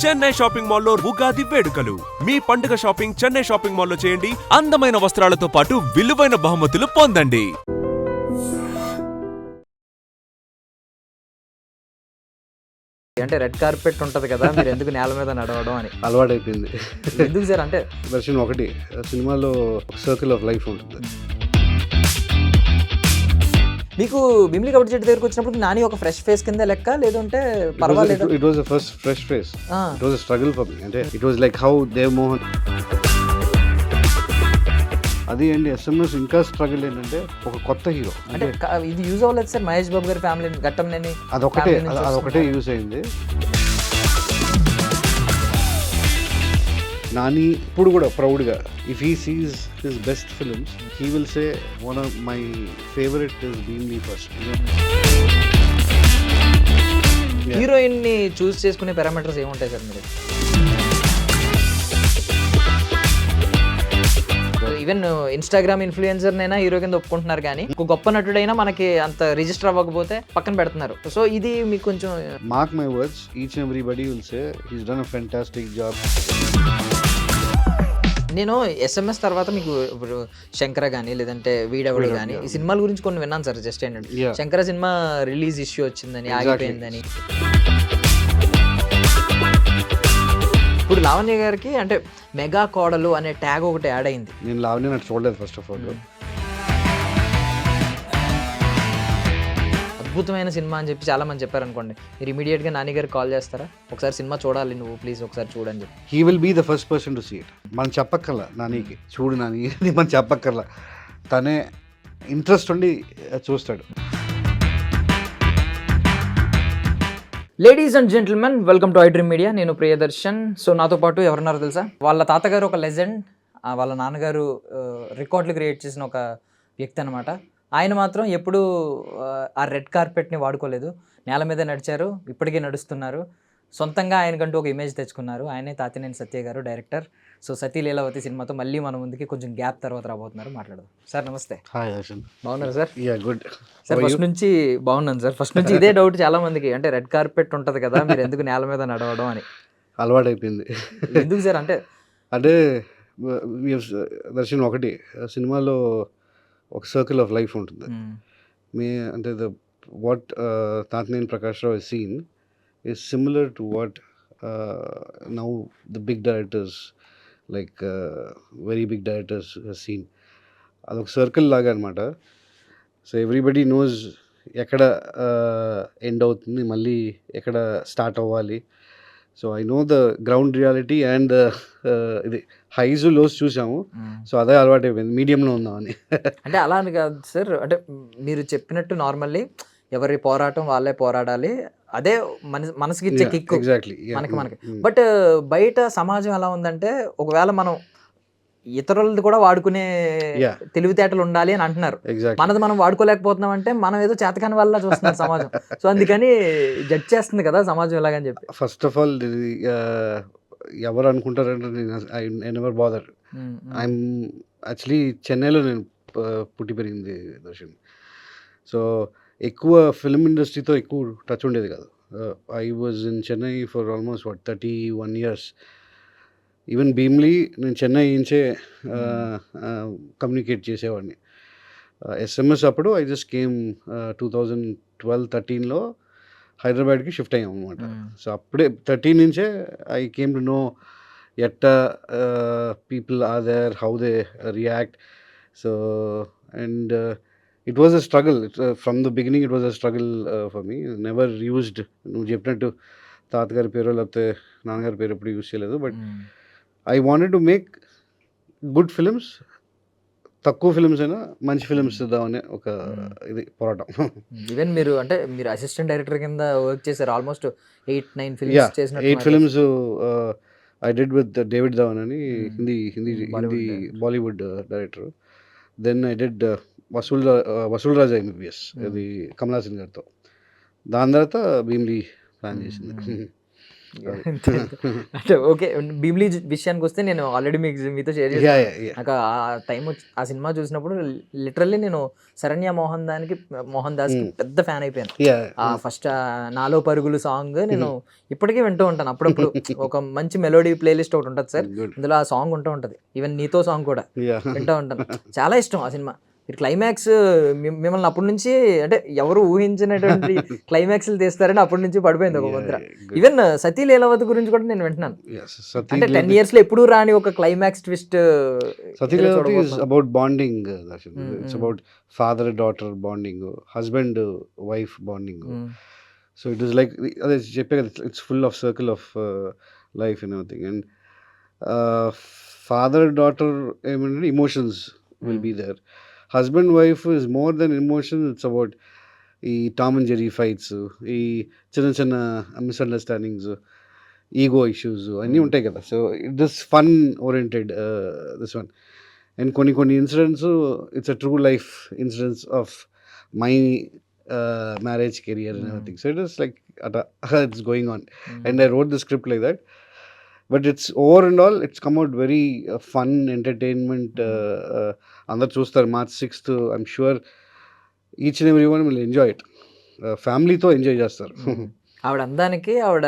Chennai shopping మాల్లో ఉగాది వేడుకలు. మీ పండుగ షాపింగ్ చెన్నై షాపింగ్ మాల్లో చేయండి. అందమైన వస్త్రాలతో పాటు విలువైన బహుమతులు పొందండి. అంటే రెడ్ కార్పెట్ ఉంటది కదా, మీరు ఎందుకు నేల మీద నడవడం అని అలవాటైపోయింది. ఎందుకు సార్? అంటే వెర్షన్ ఒకటి సినిమాలో సర్కిల్ ఆఫ్ లైఫ్ ఉంటుంది. మీకు బిమ్లి కబడ్డీ చెట్టు దగ్గరకు వచ్చినప్పుడు నాని ఒక ఫ్రెష్ ఫేస్ కింద లెక్క, లేదంటే పర్వాలేదు? It was the first fresh face. It was struggle for me. అంటే it was like how Dev Mohan. అది అండి SMS ఇంకా స్ట్రగుల్ ఏంటంటే ఒక కొత్త హీరో అంటే ఇది యూజ్ అవ్వలేదు సార్. మహేష్ బాబు గారి ఫ్యామిలీ ఘట్టంనేని అదొకటే యూజ్ అయింది. నాని ఇప్పుడు కూడా ప్రౌడ్గా if he sees his best films he will say one of my favourite is Bheemili first. Heroine ని చూస్ చేసుకునే పారామీటర్స్ ఏముంటాయి సార్ మీరు? ఈవెన్ ఇన్స్టాగ్రామ్ ఇన్ఫ్లుయెన్సర్ నైనా హీరో కింద ఒప్పుకుంటున్నారు, కానీ ఒక గొప్ప నటుడైనా మనకి అంత రిజిస్టర్ అవ్వకపోతే పక్కన పెడుతున్నారు. సో ఇది మీకు కొంచెం mark my words, each and everybody will say he's done a fantastic job. నేను SMS తర్వాత మీకు ఇప్పుడు శంకర కానీ లేదంటే వీడెవడు కానీ ఈ సినిమాల గురించి కొన్ని విన్నాను సార్. జస్ట్ ఏంటంటే శంకర సినిమా రిలీజ్ ఇష్యూ వచ్చిందని, ఆగిపోయిందని. ఇప్పుడు లావణ్య గారికి అంటే మెగా కోడలు అనే ట్యాగ్ ఒకటి యాడ్ అయింది. నేను లావణ్య నాకు చూడలేదు ఫస్ట్ ఆఫ్ ఆల్. అద్భుతమైన సినిమా అని చెప్పి చాలా మంది చెప్పారు అనుకోండి, మీరు ఇమీడియట్గా నాని గారికి కాల్ చేస్తారా? ఒకసారి సినిమా చూడాలి నువ్వు, ప్లీజ్ ఒకసారి చూడని చెప్పి. He will be the first person to see it. మనం చెప్పక్కర్లా నానికి చూడు నాని అని మనం చెప్పక్కర్లా, తనే ఇంట్రెస్ట్ ఉండి చూస్తాడు. Ladies and gentlemen, welcome to iDream Media. నేను ప్రియదర్శన్. సో నాతో పాటు ఎవరున్నారో తెలుసా? వాళ్ళ తాతగారు ఒక లెజెండ్, వాళ్ళ నాన్నగారు రికార్డులు క్రియేట్ చేసిన ఒక వ్యక్తి అనమాట. ఆయన మాత్రం ఎప్పుడూ ఆ రెడ్ కార్పెట్ని వాడుకోలేదు, నేల మీద నడిచారు, ఇప్పటికీ నడుస్తున్నారు. సొంతంగా ఆయనకంటూ ఒక ఇమేజ్ తెచ్చుకున్నారు. ఆయనే తాతినేని సత్య గారు, డైరెక్టర్. సో సతీ లీలావతి సినిమాతో మళ్ళీ మన ముందుకి కొంచెం గ్యాప్ తర్వాత రాబోతున్నారు. మాట్లాడదాం. సార్ నమస్తే. హాయ్ దర్శన్. బాగున్నారు sir? Yeah good sir. First నుంచి బాగున్నాను సార్. ఫస్ట్ నుంచి ఇదే డౌట్ చాలా మందికి, అంటే రెడ్ కార్పెట్ ఉంటుంది కదా, మీరు ఎందుకు నేల మీద నడవడం అని. అలవాటైపోయింది. ఎందుకు సార్? అంటే దర్శన్ ఒకటి సినిమాలో ఒక సర్కిల్ ఆఫ్ లైఫ్ ఉంటుంది. అంటే what Tatineni Prakash Rao scene is similar to what now the big directors like very big directors have seen. అదొక సర్కిల్ లాగా అనమాట. సో ఎవ్రీబడి నోస్ ఎక్కడ ఎండ్ అవుతుంది, మళ్ళీ ఎక్కడ స్టార్ట్ అవ్వాలి. So I know the ground reality and ఇది హైస్ లోస్ చూసాము. సో అదే అలవాటు అయిపోయింది, మీడియంలో ఉందామని. అంటే అలా అని కాదు సార్, అంటే మీరు చెప్పినట్టు నార్మల్లీ ఎవరి పోరాటం వాళ్ళే పోరాడాలి, అదే మనసుకి ఇచ్చే కిక్ మనకి. బట్ బయట సమాజం ఎలా ఉందంటే, ఒకవేళ మనం ఇతరులది కూడా వాడుకునే తెలివితేటలు ఉండాలి అని అంటున్నారు. మనది మనం వాడుకోలేకపోతున్నాం అంటే మనం ఏదో చేతకాని వల్ల చూస్తున్నారు సమాజం. సో అందుకని జడ్జ్ చేస్తుంది కదా సమాజం ఇలాగని చెప్పి. ఫస్ట్ ఆఫ్ ఆల్ ఎవరు అనుకుంటారంటే I never bother. I'm actually చెన్నైలో నేను పుట్టి పెరిగింది దర్శన్. సో ఎక్కువ ఫిల్మ్ ఇండస్ట్రీతో ఎక్కువ టచ్ ఉండేది కాదు. I was in Chennai for almost 31 years. Even Bheemili నేను చెన్నై నుంచే కమ్యూనికేట్ చేసేవాడిని. SMS అప్పుడు ఐ జస్ట్ కేమ్ 2012-13లో హైదరాబాద్కి షిఫ్ట్ అయ్యాం అనమాట. సో అప్పుడే 13 నుంచే ఐ కేమ్ టు నో ఎట్ట people are there, how they react. So and it was a struggle from the beginning. It was a struggle for me. Never used, నువ్వు చెప్పినట్టు తాతగారి పేరు లేకపోతే నాన్నగారి పేరు ఎప్పుడు యూజ్ చేయలేదు. But I wanted to make good films. తక్కువ ఫిలిమ్స్ అయినా మంచి ఫిలిమ్స్ ఇద్దామనే ఒక ఇది పోరాటం. ఈవెన్ మీరు అంటే మీరు అసిస్టెంట్ డైరెక్టర్ కింద వర్క్ చేశారు. ఆల్మోస్ట్ 8-9 ఫిల్మ్స్ చేసినట్టు. 8 films I did with David Dhawan అని Hindi Bollywood director. Then I did Vasool Raja MBBS, అది కమల్ హాసన్ గారితో. దాని తర్వాత భీమ్లీ ప్లాన్ చేసింది. అంటే ఓకే. భీమిలీ విషయానికి వస్తే నేను ఆల్రెడీ మీతో షేర్ యా చేశాను. యా యా నాకు ఆ టైం ఆ సినిమా చూసినప్పుడు లిటరల్లీ నేను శరణ్య మోహన్ దాస్కి పెద్ద ఫ్యాన్ అయిపోయాను. యా ఆ ఫస్ట్ నాలో పరుగులు సాంగ్ నేను ఇప్పటికీ వింటూ ఉంటాను అప్పుడప్పుడు. ఒక మంచి మెలోడీ ప్లేలిస్ట్ ఒకటి ఉంటుంది సార్, గుడ్ అందులో ఆ సాంగ్ ఉంటూ ఉంటుంది. ఈవెన్ నీతో సాంగ్ కూడా యా వింటూ ఉంటాను. చాలా ఇష్టం ఆ సినిమా. మీరు క్లైమాక్స్ మిమ్మల్ని అప్పటి నుంచి అంటే ఎవరు ఊహించినటువంటి క్లైమాక్స్లు తీస్తారని అప్పటి నుంచి పడిపోయింది ఒక ముద్ర. ఈవెన్ సతీ లీలావతి గురించి కూడా నేను వింటున్నాను. సతీ అంటే 10 years లో ఎప్పుడూ రాని ఒక climax twist. Sati Lelavati is about bonding, Darshan. It's about father-daughter bonding, husband-wife bonding. So it is like, it's full of circle of life and everything. And father-daughter emotions will be there. Husband-wife is more than emotions. It's about ఈ Tom and Jerry fights, ఈ చిన్న చిన్న misunderstandings, ego issues అన్నీ ఉంటాయి కదా. So this fun oriented this one. And కొన్ని incidents it's a true life incidents of my marriage career and everything. So it is like it's going on and I wrote the script like that. But it's over and all it's come out very fun entertainment. అందరు చూస్తారు March 6th. I'm sure each and every one will enjoy it. ఫ్యామిలీతో enjoy చేస్తారు. ఆవిడ అందానికి ఆవిడ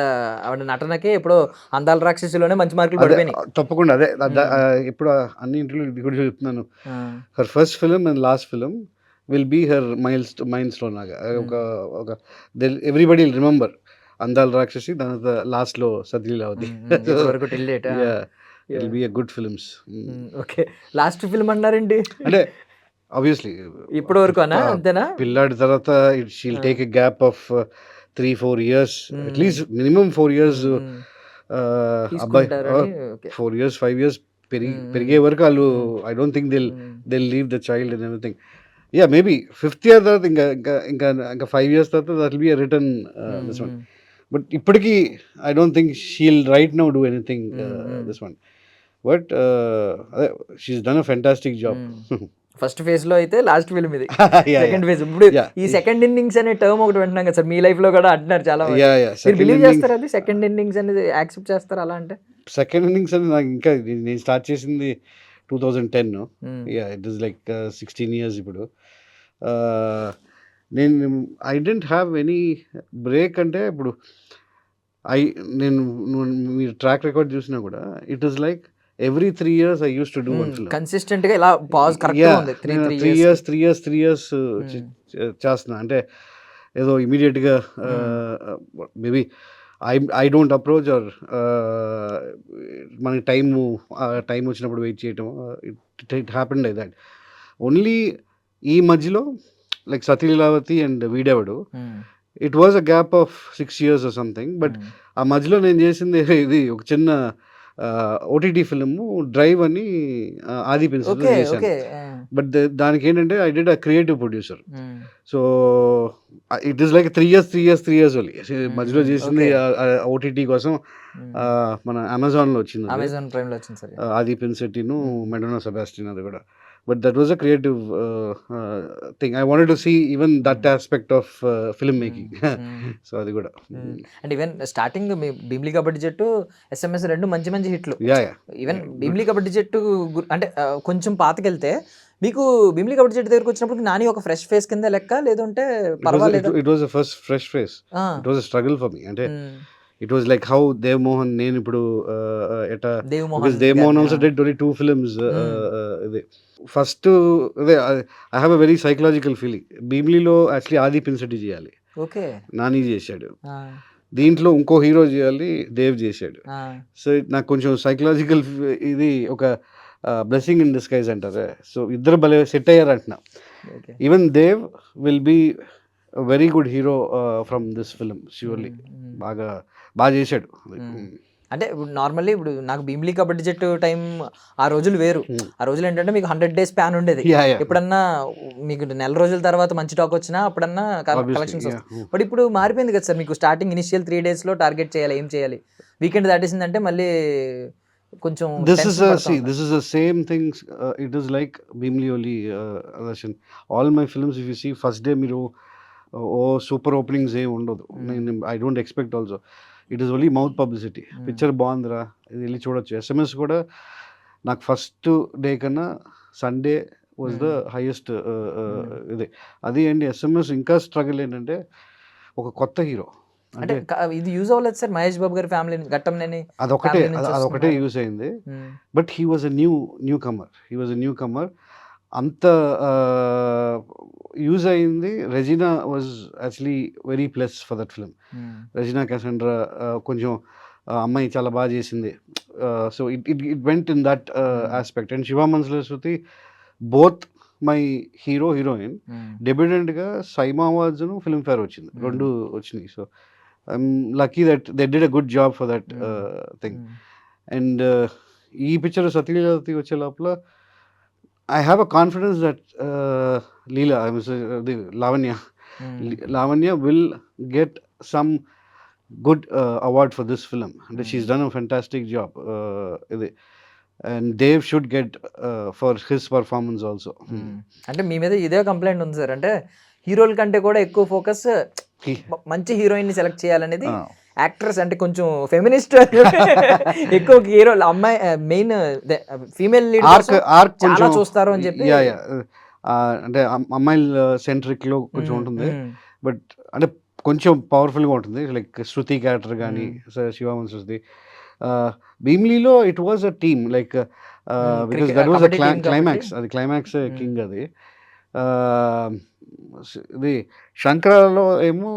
నటనకి ఎప్పుడో అందాల రాక్షసిలోనే మంచి మార్కులు పడిపోయినాయి. తప్పకుండా అదే ఇప్పుడు అన్ని ఇంటర్వ్యూ ఇది కూడా చెప్తున్నాను. Her first film and last film will be her milestone లాగా. ఒక ఎవ్రీబడి విల్ రిమెంబర్ అందాల రాక్షసి, దాని లాస్ట్ లో Sathi Leelavathi. Will be a good films. Okay, last film అన్నారండి అంటే ఆబ్వియస్లీ ఇప్పటి వరకు అంతేనా? పిల్లాడి తర్వాత she'll take a gap of 3-4 years, at least minimum 4 years. అబ్బాయి 4 years 5 years పెరిగే వరకు వాళ్ళు I don't think they'll leave the child and everything. Yeah maybe 5th year తర్వాత ఇంకా 5 years తర్వాత that will be a return this one. But ఇప్పటికీ I don't think she'll right now do anything this one. But అదే she's done a fantastic job. First phase లో అయితే last film ఇది. Second phase ఇప్పుడు ఈ second innings అనే term ఒకటి వింటున్నాం కదా సార్, మీ లైఫ్ లో కూడా అంటున్నారు చాలా మంది. మీరు బిలీవ్ చేస్తారు అది సెకండ్ ఇన్నింగ్స్ అనేది యాక్సెప్ట్ చేస్తారు అలా? అంటే సెకండ్ ఇన్నింగ్స్ అని నాకు ఇంకా నేను స్టార్ట్ చేసింది 2010. Yeah it is like 16 years ఇప్పుడు. నేను I didn't have any break. అంటే ఇప్పుడు నేను మీరు ట్రాక్ రికార్డ్ చూసినా కూడా it is like every 3 years I used to do one film. Consistent గా ఇలా పాజ్ కరెక్ట్ గా ఉంది. 3 years చేస్తున్నా. అంటే ఏదో ఇమీడియట్ గా maybe I don't approach or మనకి టైం వచ్చినప్పుడు వెయిట్ చేయటం. It happened like that only. ఈ మధ్యలో like Sathi Leelavathi and Veedevadu, it was a gap of 6 years or something. But ఆ మధ్యలో నేను చేసింది ఇది ఒక చిన్న ఓటీటీ ఫిల్మ్ డ్రైవ్ అని ఆది పెన్సిల్ చేశాను. బట్ దానికి ఏంటంటే I did a creative producer. So it is like 3 years only. మధ్యలో చేసింది ఓటీటీ కోసం మన అమెజాన్లో వచ్చింది, అమెజాన్ ప్రైమ్ లో వచ్చింది సార్, ఆది పెన్సెట్టిను మెడోనా సెబాస్టిన్. అది కూడా but that was a creative thing. I wanted to see even that aspect of film making. So అది కూడా. అండ్ ఈవెన్ స్టార్టింగ్ మీ భీమిలీ కబడ్డీ జట్టు, SMS రెండు మంచి మంచి హిట్లు. ఈవెన్ భీమిలీ కబడ్డీ జట్టు అంటే కొంచెం పాతకెళ్తే మీకు భీమిలీ కబడ్డీ జట్టు దగ్గరకు వచ్చినప్పుడు నాని ఒక ఫ్రెష్ ఫేస్ కింద లెక్క, లేదంటే పర్వాలేదు? It was first fresh face. It was struggle for me. అంటే it was like how Dev Mohan, నేను ఇప్పుడు ఎటా Dev Mohan also did only 2 films. ఇది ఫస్ట్ అదే I have a very psychological feeling. భీమిలీలో యాక్చువల్లీ ఆది పిన్సెట్టి చేయాలి, నాని చేశాడు. దీంట్లో ఇంకో హీరో చేయాలి, దేవ్ చేశాడు. సో నాకు కొంచెం సైకలాజికల్ ఇది ఒక బ్లెస్సింగ్ ఇన్ డిస్గైజ్ అంటారు. సో ఇద్దరు భలే సెట్ అయ్యారు అంటున్నా. Even Dev will be very good hero from this film surely. బాగా చేశాడు. అంటే ఇప్పుడు నార్మల్లీ ఇప్పుడు నాకు భీమిలీ కబడ్డీ జట్టు టైం ఆ రోజులు వేరు. ఆ రోజులు ఏంటంటే మీకు 100 days ప్యాన్ ఉండేది. ఎప్పుడన్నా మీకు నెల రోజుల తర్వాత మంచి టాక్ వచ్చినా అప్పుడన్నా కలెక్షన్స్ వస్తాయి. బట్ ఇప్పుడు మారిపోయింది కదా సార్, మీకు స్టార్టింగ్ ఇనిషియల్ 3 days లో టార్గెట్ చేయాలి, ఏం చేయాలి, వీకెండ్ దాటేసిందంటే మళ్ళీ కొంచెం this is the same thing. It is like Bhimli only, Darshan. All my films, if you see, first day మీరు సూపర్ ఓపెనింగ్స్ ఏమి ఉండదు. I don't expect also. It is only mouth publicity. Picture బాగుందిరా, ఇది వెళ్ళి చూడొచ్చు. SMS కూడా నాకు first day కన్నా సండే వాజ్ ద హైయెస్ట్ ఇది. అది అండి SMS ఇంకా స్ట్రగుల్ ఏంటంటే ఒక కొత్త హీరో అంటే ఇది యూజ్ అవ్వలేదు సార్ మహేష్ బాబు గారి ఫ్యామిలీ ఘట్టంనేని అదొకటే యూజ్ అయింది. But he was a newcomer. అంత యూజ్ అయింది. Regina was actually very plus for that film. Regina Cassandra కొంచెం అమ్మాయి చాలా బాగా చేసింది. So it went in that aspect. And Siva Manasula Shruti both my heroine. డెబ్యూటెంట్గా సైమా అవార్డ్స్ను ఫిల్మ్ఫేర్ వచ్చింది, 2 వచ్చినాయి. So I'm lucky that they did a good job for that thing. And ఈ పిక్చర్ సతీలీలావతి వచ్చే లోపల I have a confidence that Leela, Lavanya will get some good award for this film. And she's done a fantastic job. And Dave should get for his performance also. అంటే మీ మీద ఇదే complaint ఉంది sir, అంటే హీరోల కంటే కూడా ఎక్కువ focus మంచి హీరోయిన్ ని సెలెక్ట్ చేయాలనేది యాక్ట్రెస్, అంటే కొంచెం ఫెమినిస్ట్ ఎక్కువ హీరో అమ్మాయి మెయిన్ ఫీమేల్ లీడ్ చాలా చూస్తారు అని చెప్పి. అంటే అమ్మాయిల సెంట్రిక్ లో కొంచెం ఉంటుంది, బట్ అంటే కొంచెం పవర్ఫుల్ గా ఉంటుంది. లైక్ శృతి క్యారెక్టర్ కానీ శివామన్ శృతి. భీమ్లీలో it was a team, like because that was climax. అది క్లైమాక్స్ కింగ్ అది. ఇది శంకరాలో ఏమో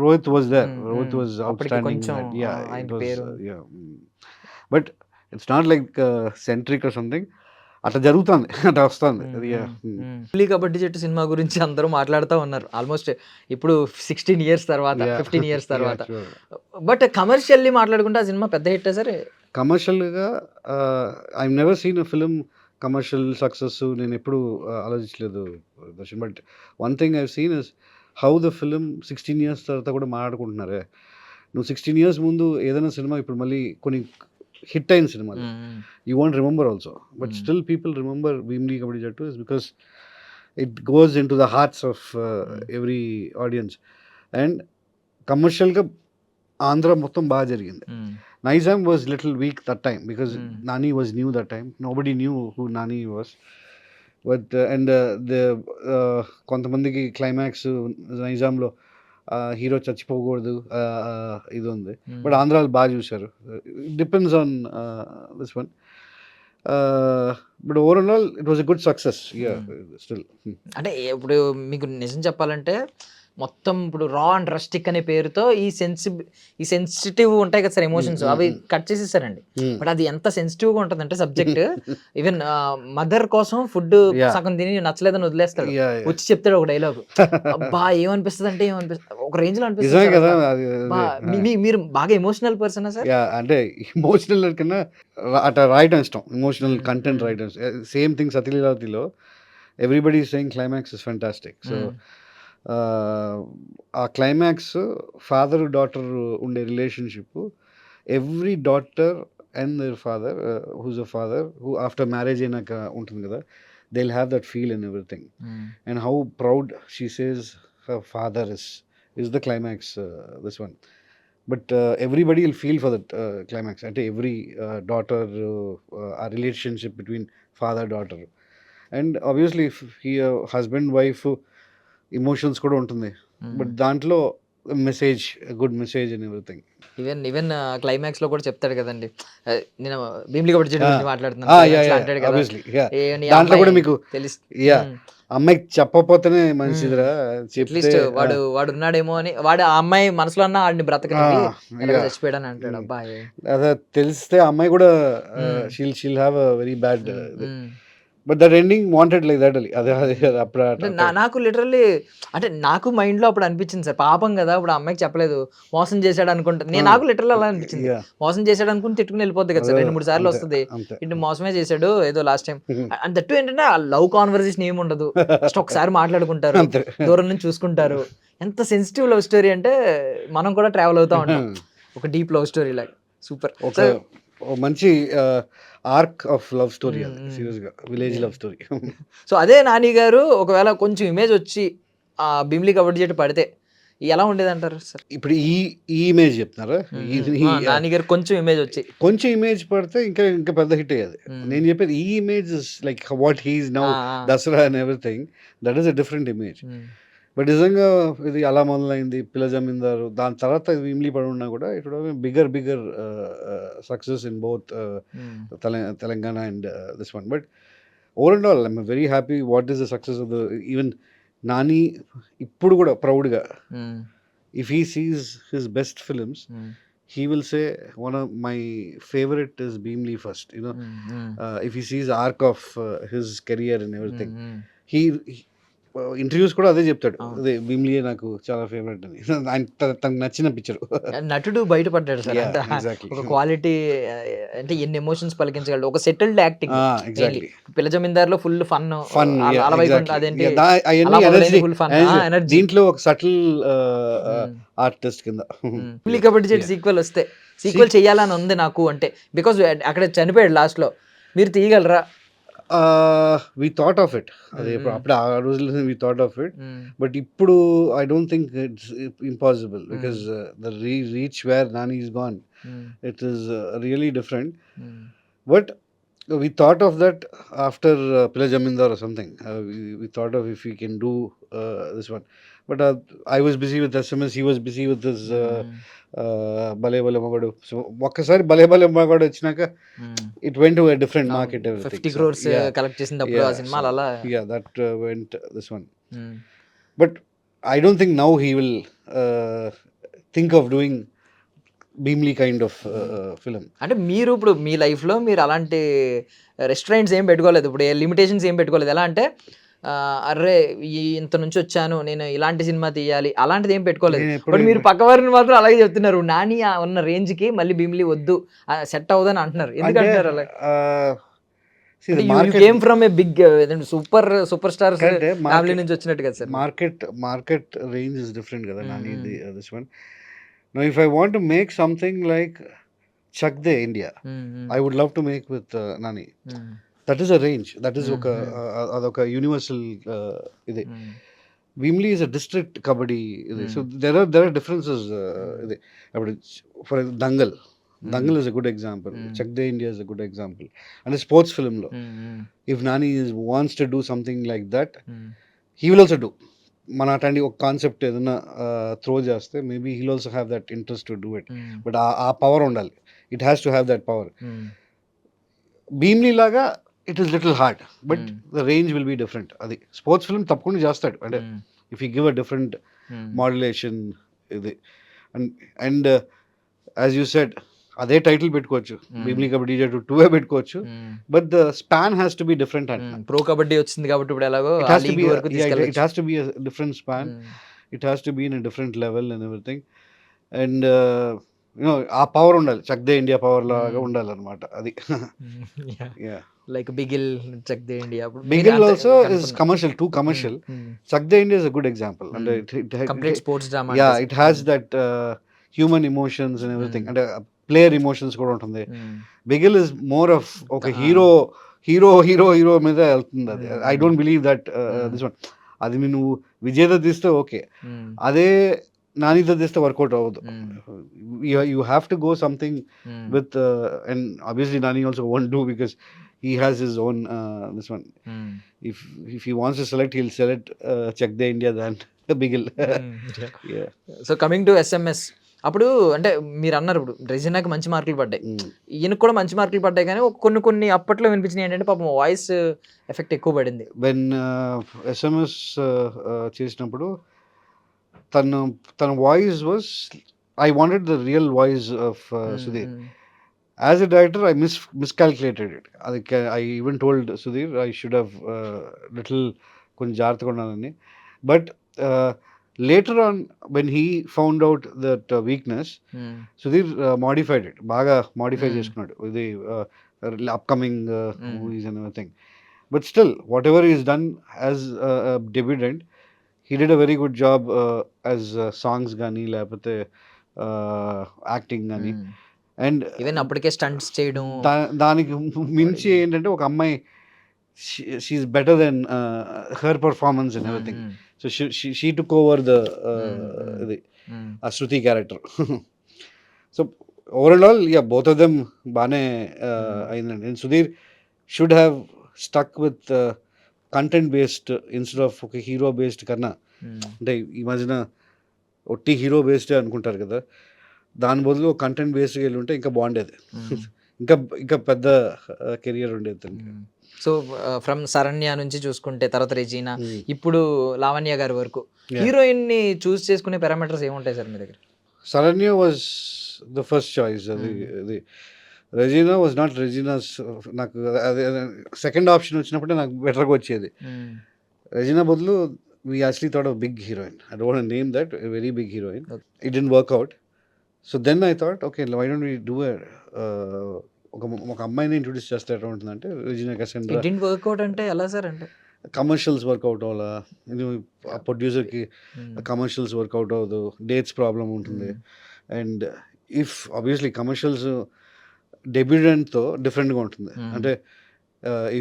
Rohit was there. Rohit was outstanding. But it's not like centric or something. అట్లా జరుగుతుంది, అట్లా వస్తుంది. ఢిల్లీ కబడ్డీ జట్టు సినిమా గురించి అందరూ మాట్లాడుతూ ఉన్నారు ఆల్మోస్ట్ ఇప్పుడు 16 years తర్వాత 15 years తర్వాత. బట్ కమర్షియల్లీ మాట్లాడుకుంటే ఆ సినిమా పెద్ద హిట్ సార్. కమర్షియల్గా I never seen a film commercial success నేను ఎప్పుడు ఆలోచించలేదు Darshan. But one thing I've seen is how the film 16 years తర్వాత కూడా మాట్లాడుకుంటున్నారే. నువ్వు 16 years ముందు ఏదైనా సినిమా ఇప్పుడు మళ్ళీ కొన్ని హిట్ అయిన సినిమాలు you want remember also, but still people remember Bheemili Kabaddi Jattu is because it goes into the hearts of every audience. And కమర్షియల్గా ఆంధ్ర మొత్తం బాగా జరిగింది. Nizam was little weak that time because Nani was new that time. Nobody knew who Nani was. But కొంతమందికి climax నైజాంలో hero చచ్చిపోకూడదు ఇది ఉంది. But ఆంధ్రాలో బాగా చూశారు. It depends on this one. But overall it was a good success still. అంటే ఇప్పుడు మీకు నిజం చెప్పాలంటే మొత్తం ఇప్పుడు రా అండ్ రస్టిక్ అనే పేరుతో ఈ సెన్సిటివ్ ఉంటాయి కదా సార్ ఎమోషన్స్, అవి కట్ చేసేసారండి. బట్ అది ఎంత సెన్సిటివ్గా ఉంటుందంటే సబ్జెక్ట్, ఈవెన్ మదర్ కోసం ఫుడ్ సగం తిని నచ్చలేదని వదిలేస్తాడు, వచ్చి చెప్తాడు ఒక డైలాగ్. అబ్బా ఏమనిపిస్తుంది అంటే ఒక రేంజ్ లో అనిపిస్తుంది. మీరు బాగా ఎమోషనల్ పర్సన్ సార్? అంటే ఎమోషనల్ కన్నా అట్లా రాయటం ఇష్టం, ఎమోషనల్ కంటెంట్ రాయటం. సేమ్ థింగ్ సతీలీలావతిలో everybody is saying climax is fantastic. So ఆ క్లైమాక్స్ ఫాదర్ డాటర్ ఉండే relationship, every daughter and their father whose a father who after marriage అయినాక ఉంటుంది కదా, they will have that feel in everything. And how proud she says her father is the climax this one. But everybody will feel for that climax. అంటే every daughter ఆ relationship between father daughter. And obviously husband wife emotions కూడా ఉంటుంది, but దాంట్లో message, good message and everything. Even climax లో కూడా చెప్తాడు కదండి, నేను భీమ్లీ కబడ్డీ జట్టు మాట్లాడుతున్నాను, దాంట్లో కూడా మీకు అమ్మాయికి చెప్పపోతేనే మంచిదిరా, అట్లీస్ట్ వాడు ఉన్నాడేమో అని, వాడు ఆ అమ్మాయి మనసులో అన్న వాడిని బ్రతకని చచ్చిపోయాడని అంటాడు. అబ్బాయి అదే తెలిస్తే అమ్మాయి కూడా she'll have a very bad. But that ending wanted like that. అప్పుడు నాకు లిటరల్లీ అంటే నాకు మైండ్ లో అప్పుడు అనిపించింది సార్, పాపం కదా ఇప్పుడు అమ్మాయికి చెప్పలేదు, మోసం చేశాడు అనుకుంటా. నాకు లిటరల్ అలా అనిపించింది, మోసం చేశాడు అనుకుని తిట్టుకుని వెళ్ళిపోద్ది కదా సార్, 2-3 సార్లు వస్తుంది ఇటు మోసమే చేశాడు ఏదో లాస్ట్ టైం. అండ్ దట్టు ఏంటంటే ఆ లవ్ కాన్వర్సేషన్ ఏమి ఉండదు, జస్ట్ ఒకసారి మాట్లాడుకుంటారు, దూరం నుంచి చూసుకుంటారు. ఎంత సెన్సిటివ్ లవ్ స్టోరీ అంటే మనం కూడా ట్రావెల్ అవుతా ఉంటాం ఒక డీప్ లవ్ స్టోరీ లాగా. సూపర్. మంచి ఆర్క్ ఆఫ్ లవ్ స్టోరీ, సీరియస్గా విలేజ్ లవ్ స్టోరీ. సో అదే నాని గారు ఒకవేళ కొంచెం ఇమేజ్ వచ్చి ఆ భీమ్లీ కబడ్డీ జట్టు పడితే ఎలా ఉండేది అంటారు సార్? ఇప్పుడు ఈ ఇమేజ్ చెప్తున్నారా? నాని గారు కొంచెం ఇమేజ్ వచ్చి. కొంచెం ఇమేజ్ పడితే ఇంకా ఇంకా పెద్ద హిట్ అయ్యేది. నేను చెప్పేది ఈ image like what he is now, Dasara and everything, that is a different image. But నిజంగా ఇది అలా మొదలైంది, పిల్ల జమీందారు, దాని తర్వాత ఇమ్లీ పడి ఉన్నా కూడా it bigger success in both Telangana and this one. But over and all I'm very happy what is the success of the even Nani. ఇప్పుడు కూడా ప్రౌడ్గా if he sees his best films he will say one of my favorite is Bhimli first, you know. If he sees arc of his career and everything, he interviews కూడా అదే చెప్తాడు, అదే భీమ్లీయే నాకు చాలా favourite అని. ఆయన తనకు నచ్చిన పిక్చర్. నటుడు బయటపడ్డాడు సార్. ఒక క్వాలిటీ అంటే ఎన్ని ఎమోషన్స్ పలికించగలడు, ఒక సెటిల్డ్ యాక్టింగ్. ఎగ్జాక్ట్లీ పిల్ల జమీందార్లో ఫుల్ ఫన్, దీంట్లో ఒక సటిల్ ఆర్టిస్ట్ కింద. భీమ్లీ కబడ్డీ జట్టు సీక్వెల్ వస్తే సీక్వెల్ చేయాలని ఉంది నాకు, అంటే బికాజ్ అక్కడ చనిపోయాడు లాస్ట్ లో, మీరు తీయగలరా? we thought of it. అప్పుడు ఆ రోజుల్లో we thought of it. But ఇప్పుడు I don't think it's impossible because the reach where Nani is gone, it is really different. But we thought of that after Pila Jamindar or something. We thought of if we can do this one. But I was busy with SMS, he was busy with his భలే భలే మగాడు. So ఒక్కసారి భలే భలే మగాడు వచ్చినాక it went to a different market. 50 crores collect చేసినప్పుడు ఆ సినిమాలు అలా. Yeah, that went this one. But I don't think now he will think of doing Bheemili kind of film. అంటే మీరు ఇప్పుడు మీ లైఫ్లో మీరు అలాంటి రెస్టారెంట్స్ ఏం పెట్టుకోలేదు, ఇప్పుడు లిమిటేషన్స్ ఏం పెట్టుకోలేదు. ఎలా అంటే అర్రే ఇంత నుంచి వచ్చాను నేను ఇలాంటి సినిమా తీయాలి అలాంటిది ఏం పెట్టుకోలేదు. బట్ మీరు పక్కవారిని మాత్రం అలాగే చెప్తున్నారు, నాని ఉన్న రేంజ్ కి మళ్ళీ భీమ్లీ వద్దు, సెట్ అవ్వదని అంటున్నారు. ఎందుకంటారు అలా? Came from a big super star family నుంచి వచ్చినట్టు కదా sir. Market range is different కదా Nani. This one now if I want to make something like Chak De India, I would love to make with Nani. That is a range, that is ఒక అదొక universal ఇది. Bheemili is a district kabaddi ఇది. So there are differences ఇది. అప్పుడు for Dangal is a good example. Chak De India is a good example. And a sports film lo, if Nani wants to do something like that, he will also do. మన అట్లాంటి ఒక concept ఏదైనా throw చేస్తే maybe he'll also have that interest to do it. But ఆ power ఉండాలి, it has to have that power. Bheemili లాగా it is little hard, but the range will be different. అది sports film తప్పకుండా చేస్తాడు, అంటే if you give a different modulation ఇది. And as you said అదే title పెట్టుకోవచ్చు, భీమ్లీ కబడ్డీ జట్టు 2 పెట్టుకోవచ్చు, but the span has to be different. Pro Kabaddi వచ్చింది కాబట్టి ఇప్పుడు ఎలాగో it has to be a different span. It has to be in a different level and everything. And you know ఆ power ఉండాలి, Chak De India power లాగా ఉండాలి అనమాట అది. Like Bigil, Chak De India. Bigil also is commercial, too commercial. Chak De India is a good example. And complete sports drama. it has that human emotions and everything. And player emotions కూడా ఉంటుంది. Bigil is more of ఒక hero మీద వెళ్తుంది అది. I don't believe that this one. అది నువ్వు విజేత తీస్తే ఓకే, అదే నానితో తీస్తే వర్కౌట్ అవ్వదు. You have to go something with and obviously Nani also won't do because he has his own this one. If he wants to select, he'll select Chak De India than Bigil. Yeah. So coming to SMS, అప్పుడు అంటే మీరు అన్నారు ఇప్పుడు రెజినాకి మంచి మార్కులు పడ్డాయి, ఈయనకు కూడా మంచి మార్కులు పడ్డాయి, కానీ కొన్ని అప్పట్లో వినిపించినాయి ఏంటంటే పాపం వాయిస్ ఎఫెక్ట్ ఎక్కువ పడింది. వెన్ SMS చేసినప్పుడు తన voice was, I wanted the real voice of Sudheer. As a director, I miscalculated it. I even told Sudhir I should have little కొంచెం జాగ్రత్తగా ఉండాలని. But later on, when he found out that weakness, Sudhir modified it. బాగా modify చేసుకున్నాడు ఇది upcoming movies and everything. But still, whatever he's done as a debutant, he did a very good job as songs గానీ లేకపోతే acting కానీ. And even అప్పటికే stunts చేయడం, దానికి మించి ఏంటంటే ఒక అమ్మాయి she is better then her performance and everything. So she took over the ఇది Mm. ఆ Shruti character. So overall both of them బాగానే అయిందండి. And Sudheer should have stuck with content based instead of ఒక హీరో బేస్డ్ కన్నా. Mm. అంటే ఈ మధ్యన ఒట్టి హీరో బేస్డే అనుకుంటారు కదా, దాని బదులు కంటెంట్ బేస్డ్గా వెళ్ళి ఉంటే ఇంకా బాగుండేది. ఇంకా ఇంకా పెద్ద కెరియర్ ఉండేది తనకి. సో ఫ్రమ్ శరణ్య నుంచి చూసుకుంటే తర్వాత రెజీనా, Mm. ఇప్పుడు లావణ్య గారి వరకు Yeah. హీరోయిన్ ని చూస్ చేసుకునే పారామీటర్స్ ఏముంటాయి సార్ మీ దగ్గర? Saranya was the first choice. అది రెజీనా వాజ్ నాట్ రెజీనాస్. నాకు అదే సెకండ్ ఆప్షన్ వచ్చినప్పుడే నాకు బెటర్గా వచ్చేది. రెజీనా బదులు we actually thought of big heroine. I don't want to name that, a very big heroine. Okay. It didn't work out. So then I thought, okay, why don't we do ఒక అమ్మాయిని introduce చేస్తే ఎట్లా ఉంటుందంటే Regina Cassandra. It didn't work out అంటే ఎలా sir? అంటే commercials work out అవ్వాలా, ప్రొడ్యూసర్కి కమర్షియల్స్ వర్కౌట్ అవ్వదు, డేట్స్ ప్రాబ్లం ఉంటుంది. అండ్ ఇఫ్ ఆబ్వియస్లీ కమర్షియల్స్ డెబ్యూటెంట్తో డిఫరెంట్గా ఉంటుంది. అంటే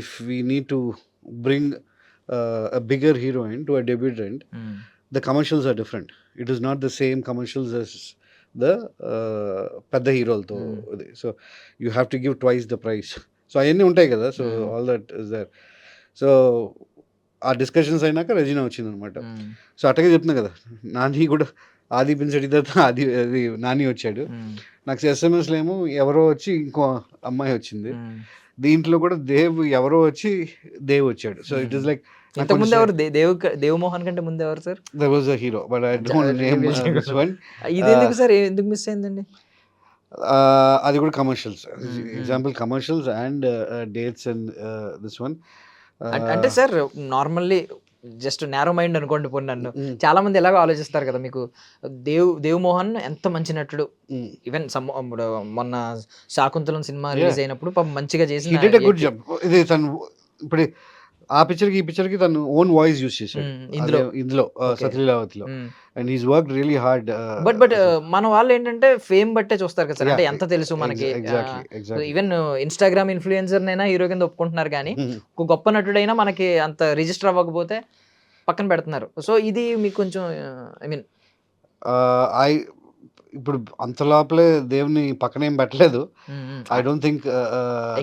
if we need to bring a bigger heroine to a debutant, the commercials are different. It is not the same commercials as the pedda hero alto. So you have to give twice the price. So ayenni untayi kada. So all that is there. So ఆ discussions అయినాక రెజీనా వచ్చింది అనమాట. So అట్టగే చెప్తున్నా కదా, నాని కూడా ఆది పిన్సెడి తర్వాత అది నాని వచ్చాడు. నాకు ఎస్ఎంఎస్లో ఏమో ఎవరో వచ్చి ఇంకో అమ్మాయి వచ్చింది. దీంట్లో కూడా దేవ్ ఎవరో వచ్చి దేవ్ వచ్చాడు. సో ఇట్ ఈస్ లైక్ ఇంత ముందు ఎవరు? దేవ్ మోహన్ కంటే ముందు ఎవరు sir? there was a hero but I don't name this one. ఇది ఎందుకు సార్, ఎందుకు మిస్ అయిందండి? అది కూడా commercials, example commercials and dates and this one. అంటే sir normally just narrow mind అనుకోండి పోనీ నన్ను. చాలా మంది ఎలాగో ఆలోచిస్తారు కదా, మీకు దేవ్ మోహన్ ఎంత మంచి నటుడు, ఈవెన్ మొన్న శాకుంతలం సినిమా రిలీజ్ అయినప్పుడు పాపం మంచిగా he did a good చేసిన job. ఇది తను ఇప్పుడు ఆ పిక్చర్కి ఈ పిక్చర్కి తను ఓన్ వాయిస్ యూస్ చేశాడు ఇందులో సత్యలీలావతిలో. And he's work really hard. But మన వాళ్ళు ఏంటంటే ఫేమ్ బట్టే చూస్తారు కదా సార్. అంటే ఎంత తెలుసు మనకి, ఎగ్జాక్ట్లీ. ఈవెన్ ఇన్స్టాగ్రామ్ ఇన్ఫ్లుయెన్సర్ నైనా హీరో కింద ఒప్పుకుంటున్నారు కానీ ఒక గొప్ప నటుడైనా మనకి అంత రిజిస్టర్ అవ్వకపోతే పక్కన పెడుతున్నారు. సో ఇది మీకు కొంచెం ఐ మీన్ ఇప్పుడు అంత లోపలే దేవుని పక్కనేం పెట్టలేదు. ఐ డోంట్ థింక్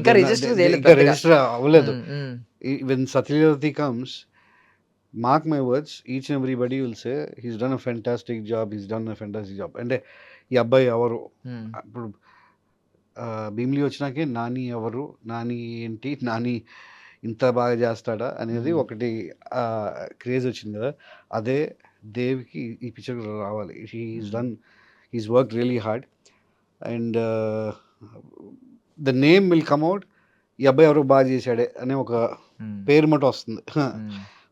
ఇంకా రిజిస్టర్ అవ్వలేదు. When Satyalavati comes, mark my words, each and everybody will say he's done a fantastic job. అంటే ఈ అబ్బాయి ఎవరు, ఇప్పుడు భీమ్లీ వచ్చినాకే నాని ఎవరు, నాని ఏంటి, నాని ఇంత బాగా చేస్తాడా అనేది ఒకటి క్రేజ్ వచ్చింది కదా. అదే దేవ్కి ఈ పిక్చర్ రావాలి. he's worked really hard and the name will come out. ఈ అబ్బాయి ఎవరో బాగా చేశాడే అనే ఒక పేరు మటు వస్తుంది.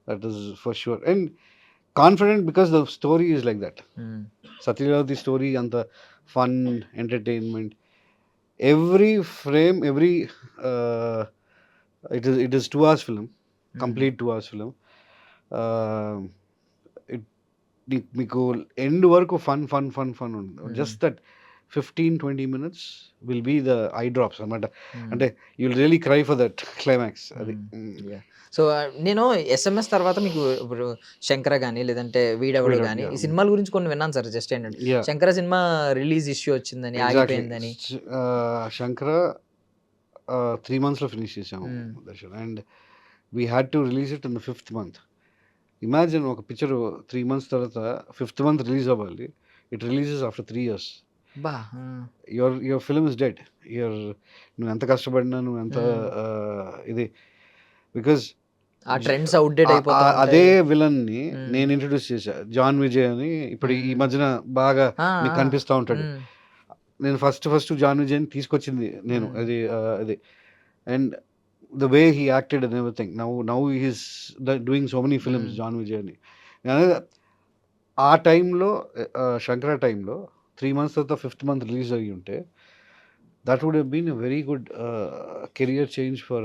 That is for sure. And confident because the story is like that. Satya Leelavathi story అంత fun, entertainment, every frame, every it is 2 hours film, complete 2 hours film. మీకు ఎండ్ వరకు ఫన్ ఉంటుంది. Just that 15-20 minutes will be the eye drops అనమాట. అంటే you'll really cry for that climax. అది. So నేను SMS తర్వాత మీకు ఇప్పుడు శంకర కానీ లేదంటే వీడెవడు కానీ ఈ సినిమాల గురించి కొన్ని విన్నాను సార్. జస్ట్ ఏంటంటే శంకర సినిమా రిలీజ్ ఇష్యూ వచ్చిందని, ఆగిపోయిందని. శంకర 3 monthsలో ఫినిష్ చేసాము Darshan. And we had to release it in the 5th month. Imagine ఒక పిక్చర్ 3 months తర్వాత 5th month రిలీజ్ అవ్వాలి. It releases after 3 years. Your film is dead. నువ్వు ఎంత కష్టపడినా, నువ్వు ఎంత ఇది, బికాజ్ ఆ ట్రెండ్స్ అవుట్డేట్ అయిపోతాయి. అదే విలన్ ని నేను ఇంట్రొడ్యూస్ చేశా, జాన్ విజయ్ అని. ఇప్పుడు ఈ మధ్యన బాగా మీకు కనిపిస్తూ ఉంటాడు. నేను ఫస్ట్ జాన్ విజయ్ ని తీసుకొచ్చింది నేను. అది and the way he acted and everything. Now he's doing so many films John Vijay అని. ఆ టైంలో శంకర టైంలో 3 months తర్వాత 5th month రిలీజ్ అయ్యి ఉంటే that would have been a very good career change for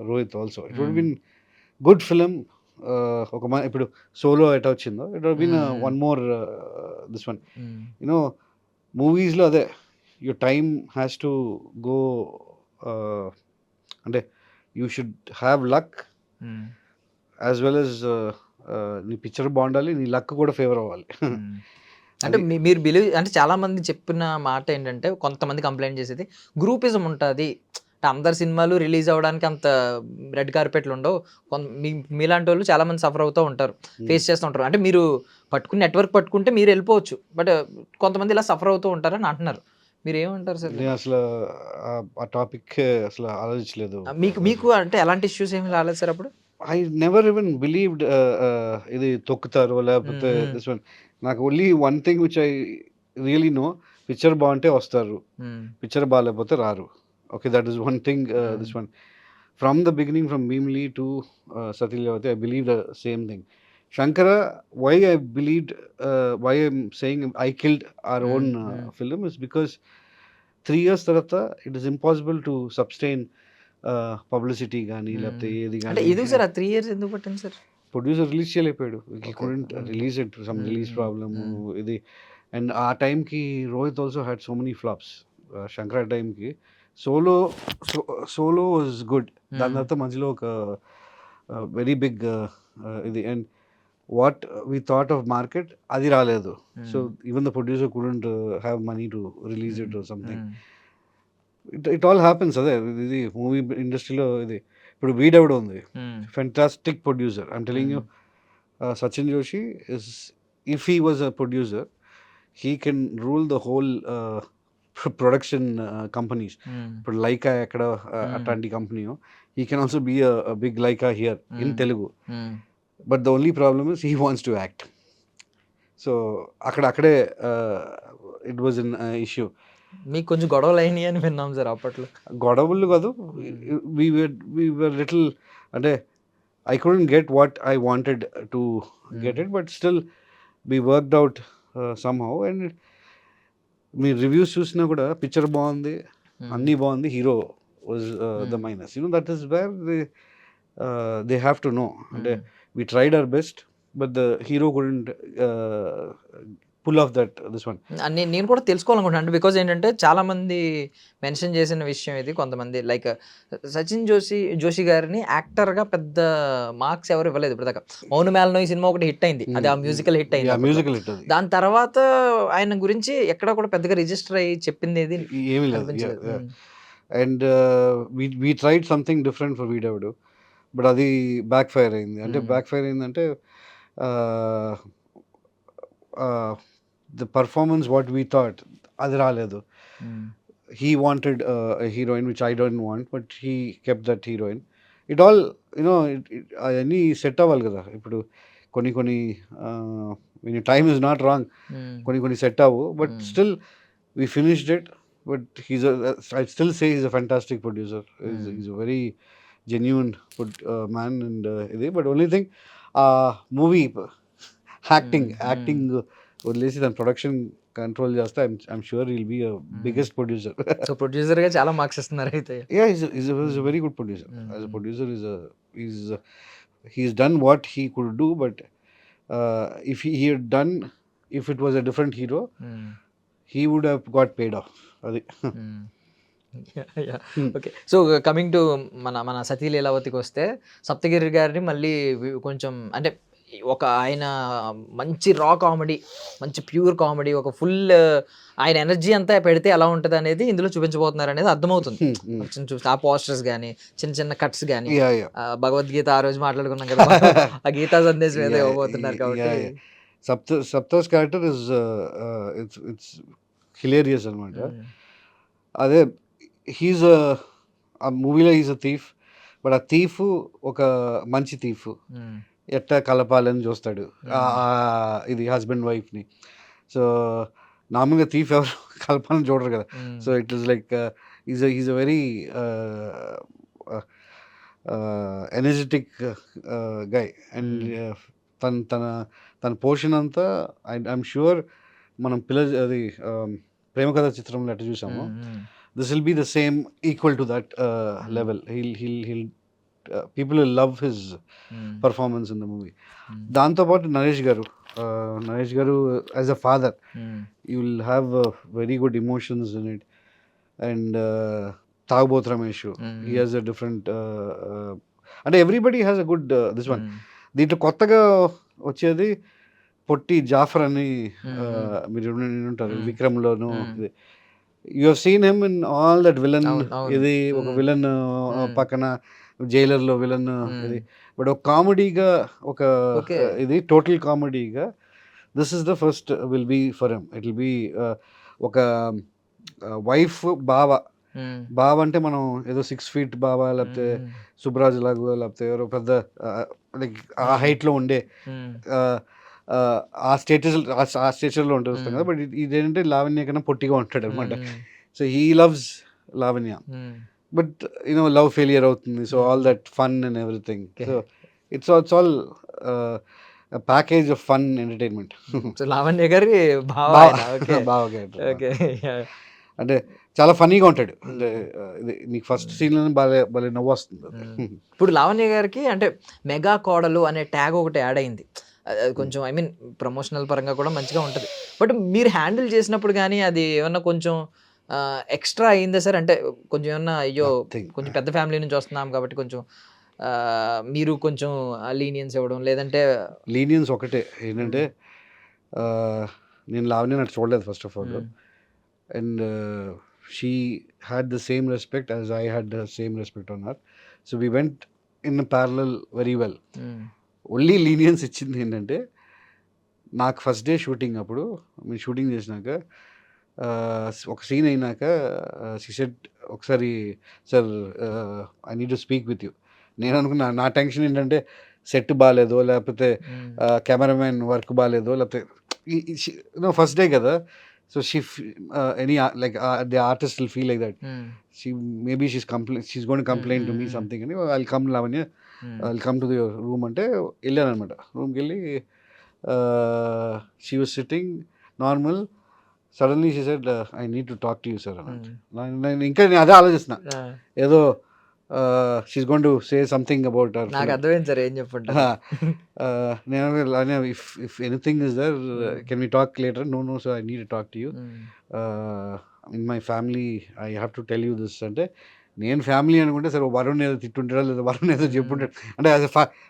Rohit also. It would have been good film. ఇప్పుడు solo ఎట్లా వచ్చిందో, it would have been one more this one. మూవీస్లో అదే your time has to go, అంటే you should have luck as well as నీ picture బాగుండాలి, నీ luck కూడా ఫేవర్ అవ్వాలి. అంటే మీరు బిలీవ్ అంటే చాలా మంది చెప్పిన మాట ఏంటంటే, కొంతమంది కంప్లైంట్ చేసేది గ్రూపిజం ఉంటుంది. అందరు సినిమాలు రిలీజ్ అవ్వడానికి అంత రెడ్ కార్పెట్లు ఉండవు. మీలాంటి వాళ్ళు చాలా మంది సఫర్ అవుతూ ఉంటారు, ఫేస్ చేస్తూ ఉంటారు. అంటే మీరు పట్టుకుని నెట్వర్క్ పట్టుకుంటే మీరు వెళ్ళిపోవచ్చు, బట్ కొంతమంది ఇలా సఫర్ అవుతూ ఉంటారని అంటున్నారు. మీరు ఏమంటారు సార్? నేను అసలు ఆ టాపిక్ అసలు ఆలోచించలేదు. మీకు మీకు అంటే ఎలాంటి ఇష్యూస్ ఏమి రాలేదు సార్ అప్పుడు? ఐ నెవర్ ఈవెన్ బిలీవ్డ్ ఇది తొక్కుతారు లేకపోతే దిస్ వన్. నాకు only one thing which I really know, picture బాగుంటే వస్తారు, పిక్చర్ బాగాలేకపోతే రారు. Okay, that is one thing. This one from the beginning, from Bheemili to Sathi Leelavathi, I believe the same thing. Shankara, why I believed, why I'm saying I killed our own film is because 3 years tarata it is impossible to sustain publicity గానీ లేకపోతే ఏది అంటే కానీ. ఎందుకు sir ఆ 3 years ఎందుకు పట్టింది sir? Producer release చేయలేకపోయాడు, he couldn't release it, some release problem ఇది. అండ్ ఆ టైంకి Rohit also had so many flops. Shankara టైంకి సోలో వాజ్ గుడ్, దాని తర్వాత మధ్యలో ఒక వెరీ బిగ్ ఇది. And what we thought of market అది రాలేదు. So even the producer couldn't have money to release it or something. It all happens. అదే ఇది మూవీ ఇండస్ట్రీలో ఇది. ఇప్పుడు వీడెవడ ఉంది, fantastic producer. I'm telling you, Sachin Joshi is, if he was a producer, he can rule the whole production companies. ఇప్పుడు Lyca ఎక్కడ అట్లాంటి కంపెనీయో, he can also be a big Lyca here in Telugu. But the only problem is he wants to act. So అక్కడే it was an issue. మీకు కొంచెం గొడవలు అయినాయి అని విన్నాం సార్ అప్పట్లో. గొడవలు కాదు, వీ వర్ లిటిల్, అంటే I couldn't get what I wanted to get it, but still we worked out somehow. And me reviews చూసినా కూడా పిక్చర్ బాగుంది, అన్నీ బాగుంది, hero was the minus. That is where they have to know. అంటే we tried our best, but the hero couldn't pull off this one. నేను కూడా తెలుసుకోవాలనుకుంటున్నాను, because ఏంటంటే చాలా మంది మెన్షన్ చేసిన విషయం ఇది. కొంతమంది లైక్ సచిన్ జోషి గారిని యాక్టర్గా పెద్ద మార్క్స్ ఎవరు ఇవ్వలేదు ఇప్పటిదాకా. మౌనమేళనం ఈ సినిమా ఒకటి హిట్ అయింది, అది ఆ మ్యూజికల్ హిట్ అయింది. Musical hit. దాని తర్వాత ఆయన గురించి ఎక్కడ కూడా పెద్దగా రిజిస్టర్ అయ్యి చెప్పింది ఏది ఏమీ లేదు. And we tried something different for వీడెవడు, బట్ అది బ్యాక్ ఫైర్ అయింది. అంటే బ్యాక్ ఫైర్ అయిందంటే the performance what we thought అది రాలేదు. He wanted heroine which I don't want, but he కెప్ that heroine. It all you know అవన్నీ సెట్ అవ్వాలి కదా. ఇప్పుడు కొన్ని టైమ్ ఇస్ నాట్ రాంగ్, కొన్ని సెట్ అవ్వు, but still we finished it. But I still say is a fantastic producer, is a very genuine man and ఇది. But only thing movie acting వదిలేసి దాని ప్రొడక్షన్ కంట్రోల్ చేస్తే I'm sure will be biggest producer. So ప్రొడ్యూసర్గా చాలా marks ఇస్తున్నారు అయితే. Yeah, is a very good producer. As a producer he's done what he could do, but if he had done, if it was a different hero, he would have got paid off. అది. Okay, so coming to మన సతీ లీలావతికి వస్తే, సప్తగిరి గారిని మళ్ళీ కొంచెం అంటే ఒక ఆయన మంచి రా కామెడీ, మంచి ప్యూర్ కామెడీ, ఒక ఫుల్ ఆయన ఎనర్జీ అంతా పెడితే ఎలా ఉంటుంది అనేది ఇందులో చూపించబోతున్నారు అనేది అర్థమవుతుంది. చూస్తే ఆ పోస్టర్స్ కానీ, చిన్న కట్స్ కానీ, భగవద్గీత ఆ రోజు మాట్లాడుకున్నాం కదా, ఆ గీతా సందేశం ఏదో ఇవ్వబోతున్నారు కాబట్టి. సప్తోస్ క్యారెక్టర్ ఇస్ ఇట్స్ హిలేరియస్ అనమాట. అదే ఆ మూవీలో ఈజ్ అ థీఫ్, బట్ ఆ థీఫ్ ఒక మంచి థీఫ్, ఎట్లా కలపాలని చూస్తాడు ఇది హస్బెండ్ వైఫ్ని. సో నార్మల్గా థీఫ్ ఎవరు కలపాలని చూడరు కదా. So it is like is a very energetic guy. And తన పోర్షన్ అంతా ఐఎమ్ షూర్ మనం అది ప్రేమ కథ చిత్రంలో ఎట్లా చూసాము, this will be the same, equal to that level. He'll people will love his performance in the movie. దాంతో పాటు నరేష్ గారు as a father, you will have very good emotions in it. And తాగుబోతు Ramesh, he has a different and everybody has a good this one. దీంట్లో కొత్తగా వచ్చేది పొట్టి జాఫర్ అని మీరు ఉంటారు విక్రమ్లోను. You have seen him in all that villain. ఇది ఒక విలన్ పక్కన జైలర్లో విలన్ ఇది, బట్ ఒక కామెడీగా ఒక ఇది టోటల్ కామెడీగా this is the first will be for him. It will be ఒక వైఫ్ బావ అంటే మనం ఏదో 6 feet బావ, లేకపోతే సుబ్రాజ్ లాగా, లేకపోతే ఎవరో పెద్ద లైక్ ఆ హైట్లో ఉండే ఆ స్టేటస్లో ఉంటుంది కదా. బట్ ఇదేంటంటే లావణ్య కన్నా పొట్టిగా ఉంటాడు అనమాట. So he loves Lavanya, but you know love failure అవుతుంది. So all that fun and everything. So it's all package of fun entertainment. Lavanya గారి అంటే చాలా ఫనీగా ఉంటాడు. అంటే ఇది నీకు ఫస్ట్ సీన్లో భలే నవ్వు వస్తుంది. ఇప్పుడు లావణ్య గారికి అంటే మెగా కోడలు అనే ట్యాగ్ ఒకటి యాడ్ అయింది. అది కొంచెం ఐ మీన్ ప్రమోషనల్ పరంగా కూడా మంచిగా ఉంటుంది. బట్ మీరు హ్యాండిల్ చేసినప్పుడు కానీ అది ఏమన్నా కొంచెం ఎక్స్ట్రా అయిందా సార్? అంటే కొంచెం ఏమన్నా అయ్యో కొంచెం పెద్ద ఫ్యామిలీ నుంచి వస్తున్నాం కాబట్టి కొంచెం మీరు కొంచెం లీనియన్స్ ఇవ్వడం, లేదంటే లీనియన్స్ ఒకటే ఏంటంటే నేను లావణ్య నాకు చూడలేదు first of all, and she had the same respect as I had the same respect on her. So we went in parallel very well. Only leniency ఇచ్చింది ఏంటంటే నాకు ఫస్ట్ డే షూటింగ్ అప్పుడు మేము షూటింగ్ చేసినాక ఒక సీన్ అయినాక she said ఒకసారి sir I need to speak with you. నేను అనుకున్నా నా టెన్షన్ ఏంటంటే సెట్ బాగాలేదో, లేకపోతే కెమెరామెన్ వర్క్ బాగాలేదో, లేకపోతే ఫస్ట్ డే కదా. So she any like the artist will feel like that. She maybe she's going to complaint to me something అని. I'll come Lavanya, I'll come to the room అంటే వెళ్ళాను అనమాట. రూమ్కి వెళ్ళి she was sitting normal. Suddenly she said I need to talk to you sir అన్నట్టు. నేను ఇంకా నేను అదే ఆలోచిస్తున్నా, ఏదో she's going to say something about her. నాకు అర్థమైంది సార్ ఏం చెప్పండి. నేను if anything is there can we talk later. No sir I need to talk to you in my family, I have to tell you this అంటే. నేను family అనుకుంటే సరే వరుణ్ ఏదో తిట్టుంటాడా లేదా వరుణ్ ఏదో చెప్పుంటాడు అంటే యాజ్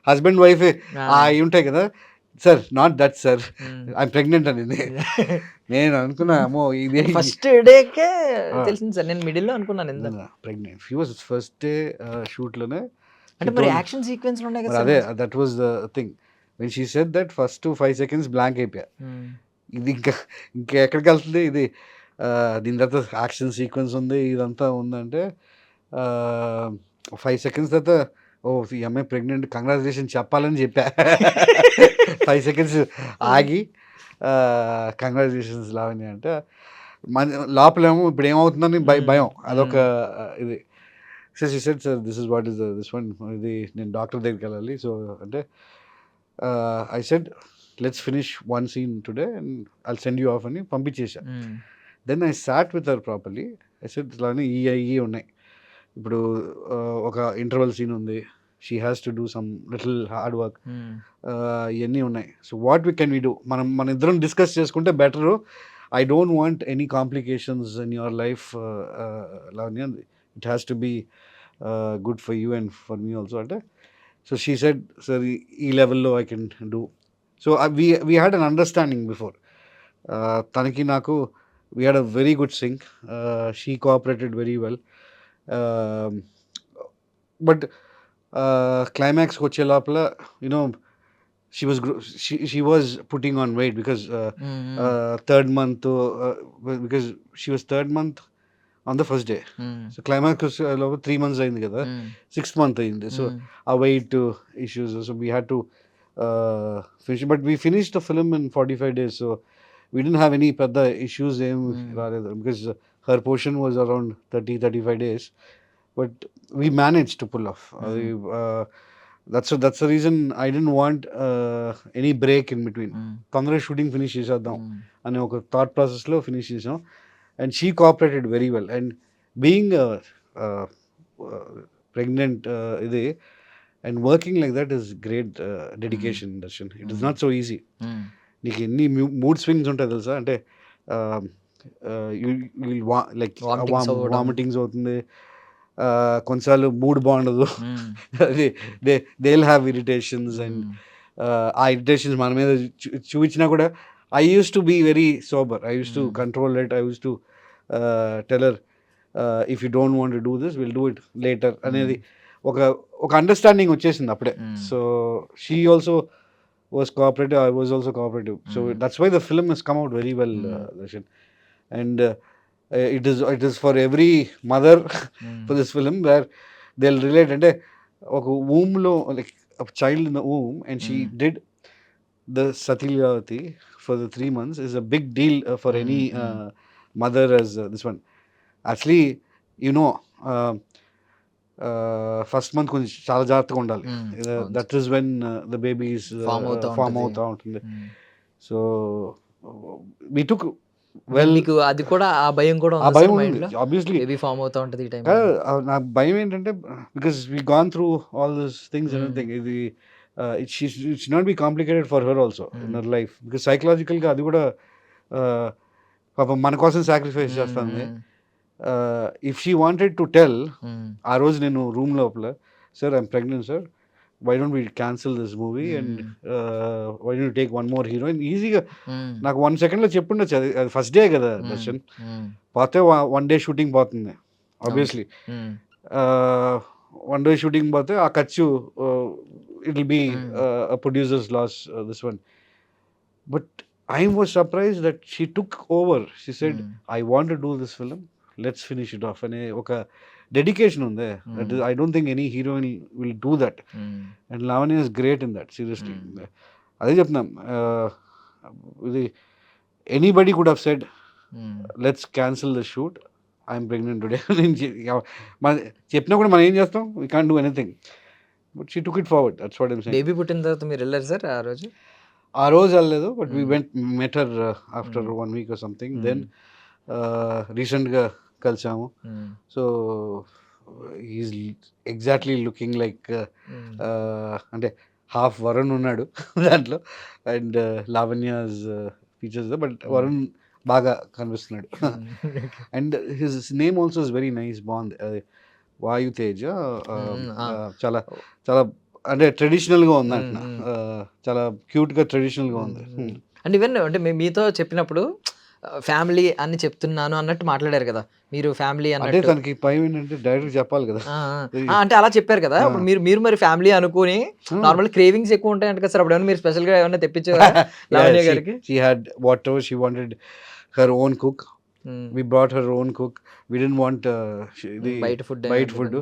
హస్బెండ్ వైఫ్ అవి ఉంటాయి కదా. Sir not that sir, I'm pregnant అనేది. నేను అనుకున్నా అమ్మో ఇది ఫస్ట్ డేకే తెలిసింది సార్. నేను మిడిల్లో అనుకున్నాను pregnant. She was first day షూట్లోనే. అంటే మరి యాక్షన్ సీక్వెన్స్ లో ఉన్నాయి కదా. అదే that was the thing. When she said that first 5 seconds blank అయిపోయా. ఇది ఇంకా ఎక్కడికి వెళ్తుంది ఇది, దీని తర్వాత యాక్షన్ సీక్వెన్స్ ఉంది ఇదంతా ఉందంటే 5 seconds తర్వాత ఓ ఈ అమ్మాయి ప్రెగ్నెంట్, కంగ్రాచులేషన్ చెప్పాలని చెప్పా. 5 seconds ఆగి కంగ్రాచులేషన్స్ లావణ్య అంటే లోపలేమో ఇప్పుడు ఏమవుతుందని భయం. అదొక ఇది. So she said sir this is what is this one, ఇది నేను డాక్టర్ దగ్గరికి వెళ్ళాలి. సో అంటే I said let's finish one scene today and I'll send you off అని పంపించేసా. Then I sat with her properly. I said ఇట్లానే ఈ ఉన్నాయి, ఇప్పుడు ఒక ఇంటర్వల్ సీన్ ఉంది, she has to do some little hard work, ఇవన్నీ ఉన్నాయి. So what we can we do, మన ఇద్దరం డిస్కస్ చేసుకుంటే better. I don't want any complications in your life Lavanya, it has to be good for you and for me also అంటే. So she said sir ఈ లెవెల్లో I can do. So we had an understanding before. తనకి నాకు we had a very good sync. She cooperated very well. But క్లైమాక్స్కి వచ్చే లోపల you know she was putting on weight because third month, because she was third month on the first day. So climax 3 months అయింది కదా, 6th month అయింది. So ఆ weight issues, so we had to finish, but we finished the film in 45 days. So we didn't have any పెద్ద issues ఏం రాలేదు, because her portion was around 30-35 days, but we managed to pull off. That's the reason I didn't want any break in between. తొందరగా shooting finish చేసేద్దాం అనే ఒక thought ప్రాసెస్లో finish చేసాం. And she cooperated very well. And being pregnant ఇది and working like that is great dedication Darshan. It is not so easy. నీకు ఎన్ని mood swings ఉంటాయి తెలుసా, అంటే లైక్ వామిటింగ్స్ అవుతుంది, కొన్నిసార్లు మూడ్ బాగుండదు, they will have irritations, and ఆ ఇరిటేషన్స్ మన మీద చూపించినా కూడా I used to be very sober. I used to control it. I used to tell her if you don't want to do this will do it later అనేది ఒక ఒక understanding వచ్చేసింది అప్పుడే. So she also was cooperative, I was also cooperative. So that's why the film has come out very well, Darshan. And it is for every mother for this film where they'll relate. And oka womb lo, like a child in the womb, and she did the Satyavati for the 3 months is a big deal for any mother as this one. Actually, you know, first month కొంచెం చాలా జాగ్రత్తగా ఉండాలి. That is when the babies form అవుతా ఉంటుంది. So we took well, మీకు అది కూడా ఆ భయం కూడా ఆ భయం ఆబ్వియస్లీ బేబీ ఫామ్ అవుతా ఉంటుంది ఈ టైం. నా భయం ఏంటంటే because we gone through all this things and everything. ఇది it's not be complicated for her also in her life, because సైకలాజికల్గా అది కూడా పాపం మన కోసం సాక్రిఫైస్ చేస్తుంది. If she wanted to tell, ఆ రోజు నేను రూమ్ లోపల, sir I'm pregnant sir, why don't we cancel this movie and why don't take one more heroine, ఈజీగా నాకు 1 సెకండ్లో చెప్పుండొచ్చు. అది ఫస్ట్ డే కదా దర్శన్, పోతే 1 డే షూటింగ్ పోతుంది ఆబ్వియస్లీ. 1 డే షూటింగ్ పోతే ఆ ఖర్చు it will be producers loss, this one. But I was surprised that she took over. She said, I want to do this film, let's finish it off. And oka dedication unde, that is, I don't think any heroine will do that. And Lavanya is great in that, seriously. Ade chepnam, anybody could have said, let's cancel the shoot, I'm pregnant today. చెప్పినా కూడా మనం ఏం చేస్తాం, we can't do anything. But she took it forward, that's what I'm saying. Baby పుట్టిన తర్వాత మీరు వెళ్ళారు sir ఆ రోజు? ఆ రోజు వెళ్ళలేదు, but we met her after 1 week or something. Then రీసెంట్గా కలిసాము. So is exactly looking like, అంటే హాఫ్ వరుణ్ ఉన్నాడు దాంట్లో, and Lavanya's features, but Varun బాగా కనిపిస్తున్నాడు. And his name also is very nice, బాగుంది. వాయు తేజ, చాలా చాలా అంటే ట్రెడిషనల్గా ఉంది అంటున్నా, చాలా క్యూట్గా ట్రెడిషనల్గా ఉంది. అంటే ఈవెన్ అంటే మీతో చెప్పినప్పుడు ఫ్యామిలీ అని చెప్తున్నాను అన్నట్టు మాట్లాడారు కదా మీరు, ఫ్యామిలీ అంటే అన్నట్టు. తనకి భయం ఏంటంటే డైరెక్ట్ చెప్పాలి కదా. అంటే అలా చెప్పారు కదా, అప్పుడు మీరు మరి ఫ్యామిలీ అనుకుని నార్మల్ క్రేవింగ్స్ ఎక్కువ ఉంటాయంట కదా సార్, అప్పుడు ఏమైనా మీరు స్పెషల్ గా ఏమైనా తెప్పించారా లావణ్య గారికి? She had whatever she wanted, her own cook. We brought her own cook. We didn't want బయట food.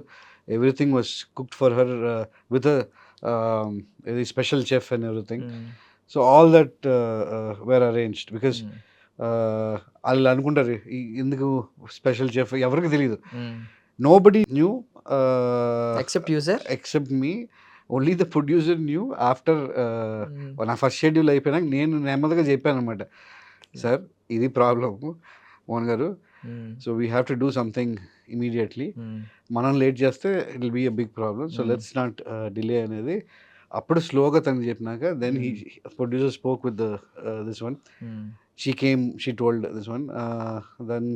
Everything was cooked for her with a special chef and everything. So all that were arranged because వాళ్ళు అనుకుంటారు ఎందుకు special chef, ఎవరికి తెలియదు. Nobody new except me, only the producer new. After నా first schedule అయిపోయినాక నేను నెమ్మదిగా చెప్పాను అనమాట, సార్ ఇది problem Mohan garu, so we have to do something immediately. మనం లేట్ చేస్తే it will be a big problem, so let's not delay అనేది అప్పుడు స్లోగా తనకు చెప్పినాక then he producer spoke with this one. She came, she told this one. Then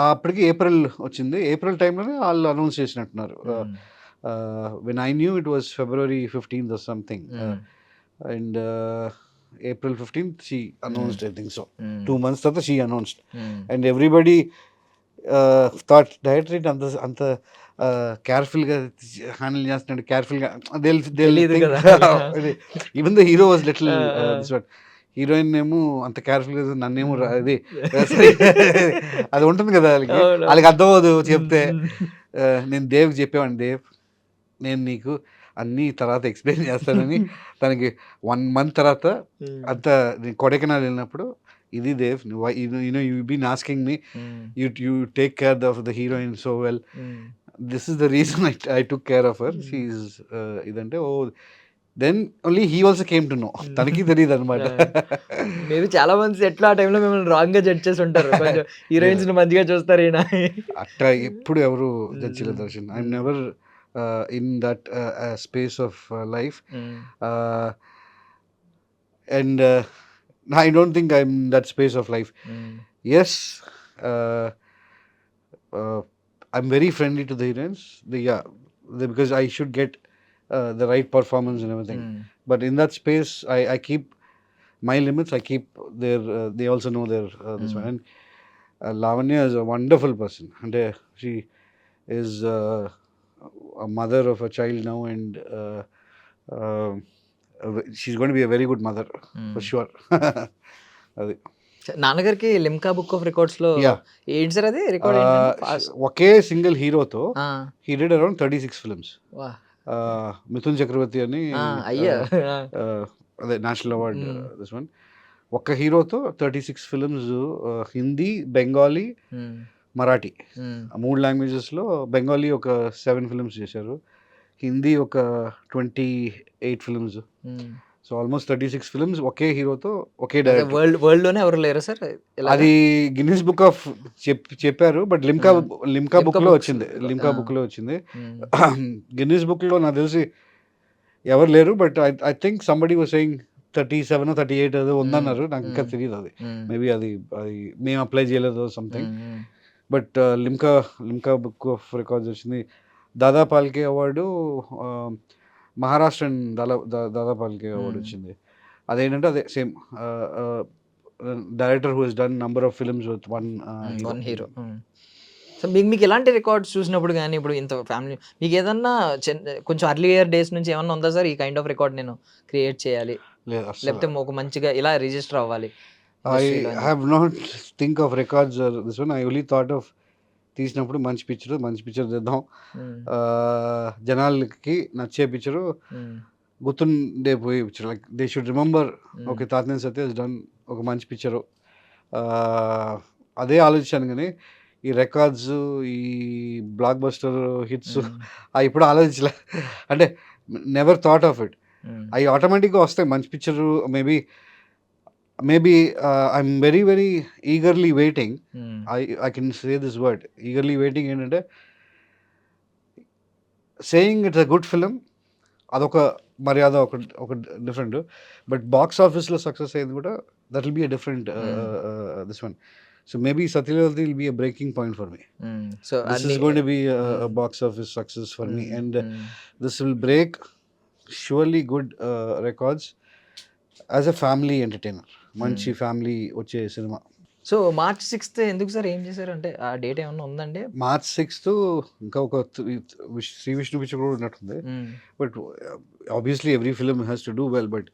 అప్పటికి April వచ్చింది. April టైంలోనే వాళ్ళు అనౌన్స్ చేసినట్టున్నారు. When I knew it was February 15th or something. And April 15th she announced, I think so. 2 months తర్వాత she announced. And everybody thought director అంత కేర్ఫుల్గా handle చేస్తున్నాడు, కేర్ఫుల్గా even the hero was little this one. Heroine ఏమో అంత కేర్ఫుల్గా, నన్నేమో అది అది ఉంటుంది కదా వాళ్ళకి అర్థమవుదు చెప్తే. నేను దేవ్కి చెప్పేవాడిని, దేవ్ నేను నీకు అన్నీ తర్వాత ఎక్స్ప్లెయిన్ చేస్తానని. తనకి 1 month తర్వాత అంత కొడైకెనాల్ వెళ్ళినప్పుడు, ఇది దేవ్ you been asking me, you take care of the heroine so well, this is the reason I took care of her, she is ఇదంటే ఓ. Then only he also came to know, తనకి తెలియదు అనమాట. మేబీ చాలా మంది ఎట్లా ఆ టైంలో మిమ్మల్ని రాంగ్ గా జడ్జ్ చేసి ఉంటారు, హీరోయిన్స్ మంచిగా చూస్తారు ఈయన. అట్లా ఎప్పుడు ఎవరు జడ్జ్ చేయలేదు Darshan. I never in that space of life. And I don't think I'm in that space of life. Yes, I'm very friendly to the heroines, because I should get the right performance and everything. But in that space, I keep my limits. I keep their. They also know their this one. And Lavanya is a wonderful person. And she is a mother of a child now, and she's going to be a very good mother for sure. అది నాన్నగారికి Limca book of records లో Yeah. ఏంటి sir అది record ఒకే single హీరోతో he did around 36 films. Mithun Chakraborty అని అయ్యా అదే నేషనల్ అవార్డ్ దిస్ వన్. ఒక్క హీరోతో 36 ఫిల్మ్స్, హిందీ, బెంగాలీ, మరాఠీ, 3 లాంగ్వేజెస్లో. బెంగాలీ ఒక 7 ఫిల్మ్స్ చేశారు, హిందీ ఒక 28 ఫిల్మ్స్. సో ఆల్మోస్ట్ 36 ఫిల్మ్స్ ఒకే హీరోతో, ఒకే డైరెక్టర్. వరల్డ్ లోనే ఎవరు లేరు సార్ అది గిన్నిస్ బుక్ ఆఫ్ చెప్పారు, బట్ లిమ్కా బుక్ లో వచ్చింది. లిమ్కా బుక్ లో వచ్చింది. గిన్నిస్ బుక్ లో నాకు తెలిసి ఎవరు లేరు, but I think somebody was saying 37 38 ఏదో ఉందన్నారు. నాకు ఇంకా తెలియదు అది. మేబీ అది మేము అప్లై చేయలేదు something. But Limca book of records వచ్చింది. దాదా పాల్కే అవార్డు, మహారాష్ట్రన్ దాదా పాల్కే అవార్డు వచ్చింది. అదేంటంటే అదే same director who has done number of films with one hero. So మీకు ఎలాంటి రికార్డ్స్ చూసినప్పుడు కానీ, ఇప్పుడు ఇంత ఫ్యామిలీ మీకు ఏదన్నా కొంచెం అర్లియర్ డేస్ నుంచి ఏమన్నా ఉందా సార్, ఈ కైండ్ ఆఫ్ రికార్డ్ నేను క్రియేట్ చేయాలి, లేకపోతే ఒక మంచిగా ఇలా రిజిస్టర్ అవ్వాలి? I have not think of records this one. I only thought of తీసినప్పుడు మంచి పిక్చర్ తెద్దాం, జనాలకి నచ్చే పిక్చరు, గుర్తుండే పోయే picture. Like they should remember, okay Tatineni Satya has done ఒక మంచి పిక్చరు. అదే ఆలోచించాను. కానీ ఈ రికార్డ్స్, ఈ బ్లాక్ బస్టర్ హిట్స్ ఇప్పుడు ఆలోచించలే. అంటే నెవర్ థాట్ ఆఫ్ ఇట్. అవి ఆటోమేటిక్గా వస్తాయి. మంచి picture maybe I'm very eagerly waiting. I can say this word, eagerly waiting. ఏంటంటే saying it's a good film అదొక మర్యాద, ఒక డిఫరెంట్. బట్ బాక్స్ ఆఫీస్లో సక్సెస్ అయింది కూడా, that will be a different this one. So maybe Satyalati will be a breaking point for me. So this is going to be a box office success for me, and this will break surely good records as a family entertainer. Manchi family వచ్చే cinema. So March 6th ఎందుకు sir ఏం చేశారు అంటే ఆ date ఏమన్నా ఉందండి? March 6th ఇంకా ఒక శ్రీ విష్ణు పిక్చర్ కూడా ఉన్నట్టుంది. But obviously every film has to do well, but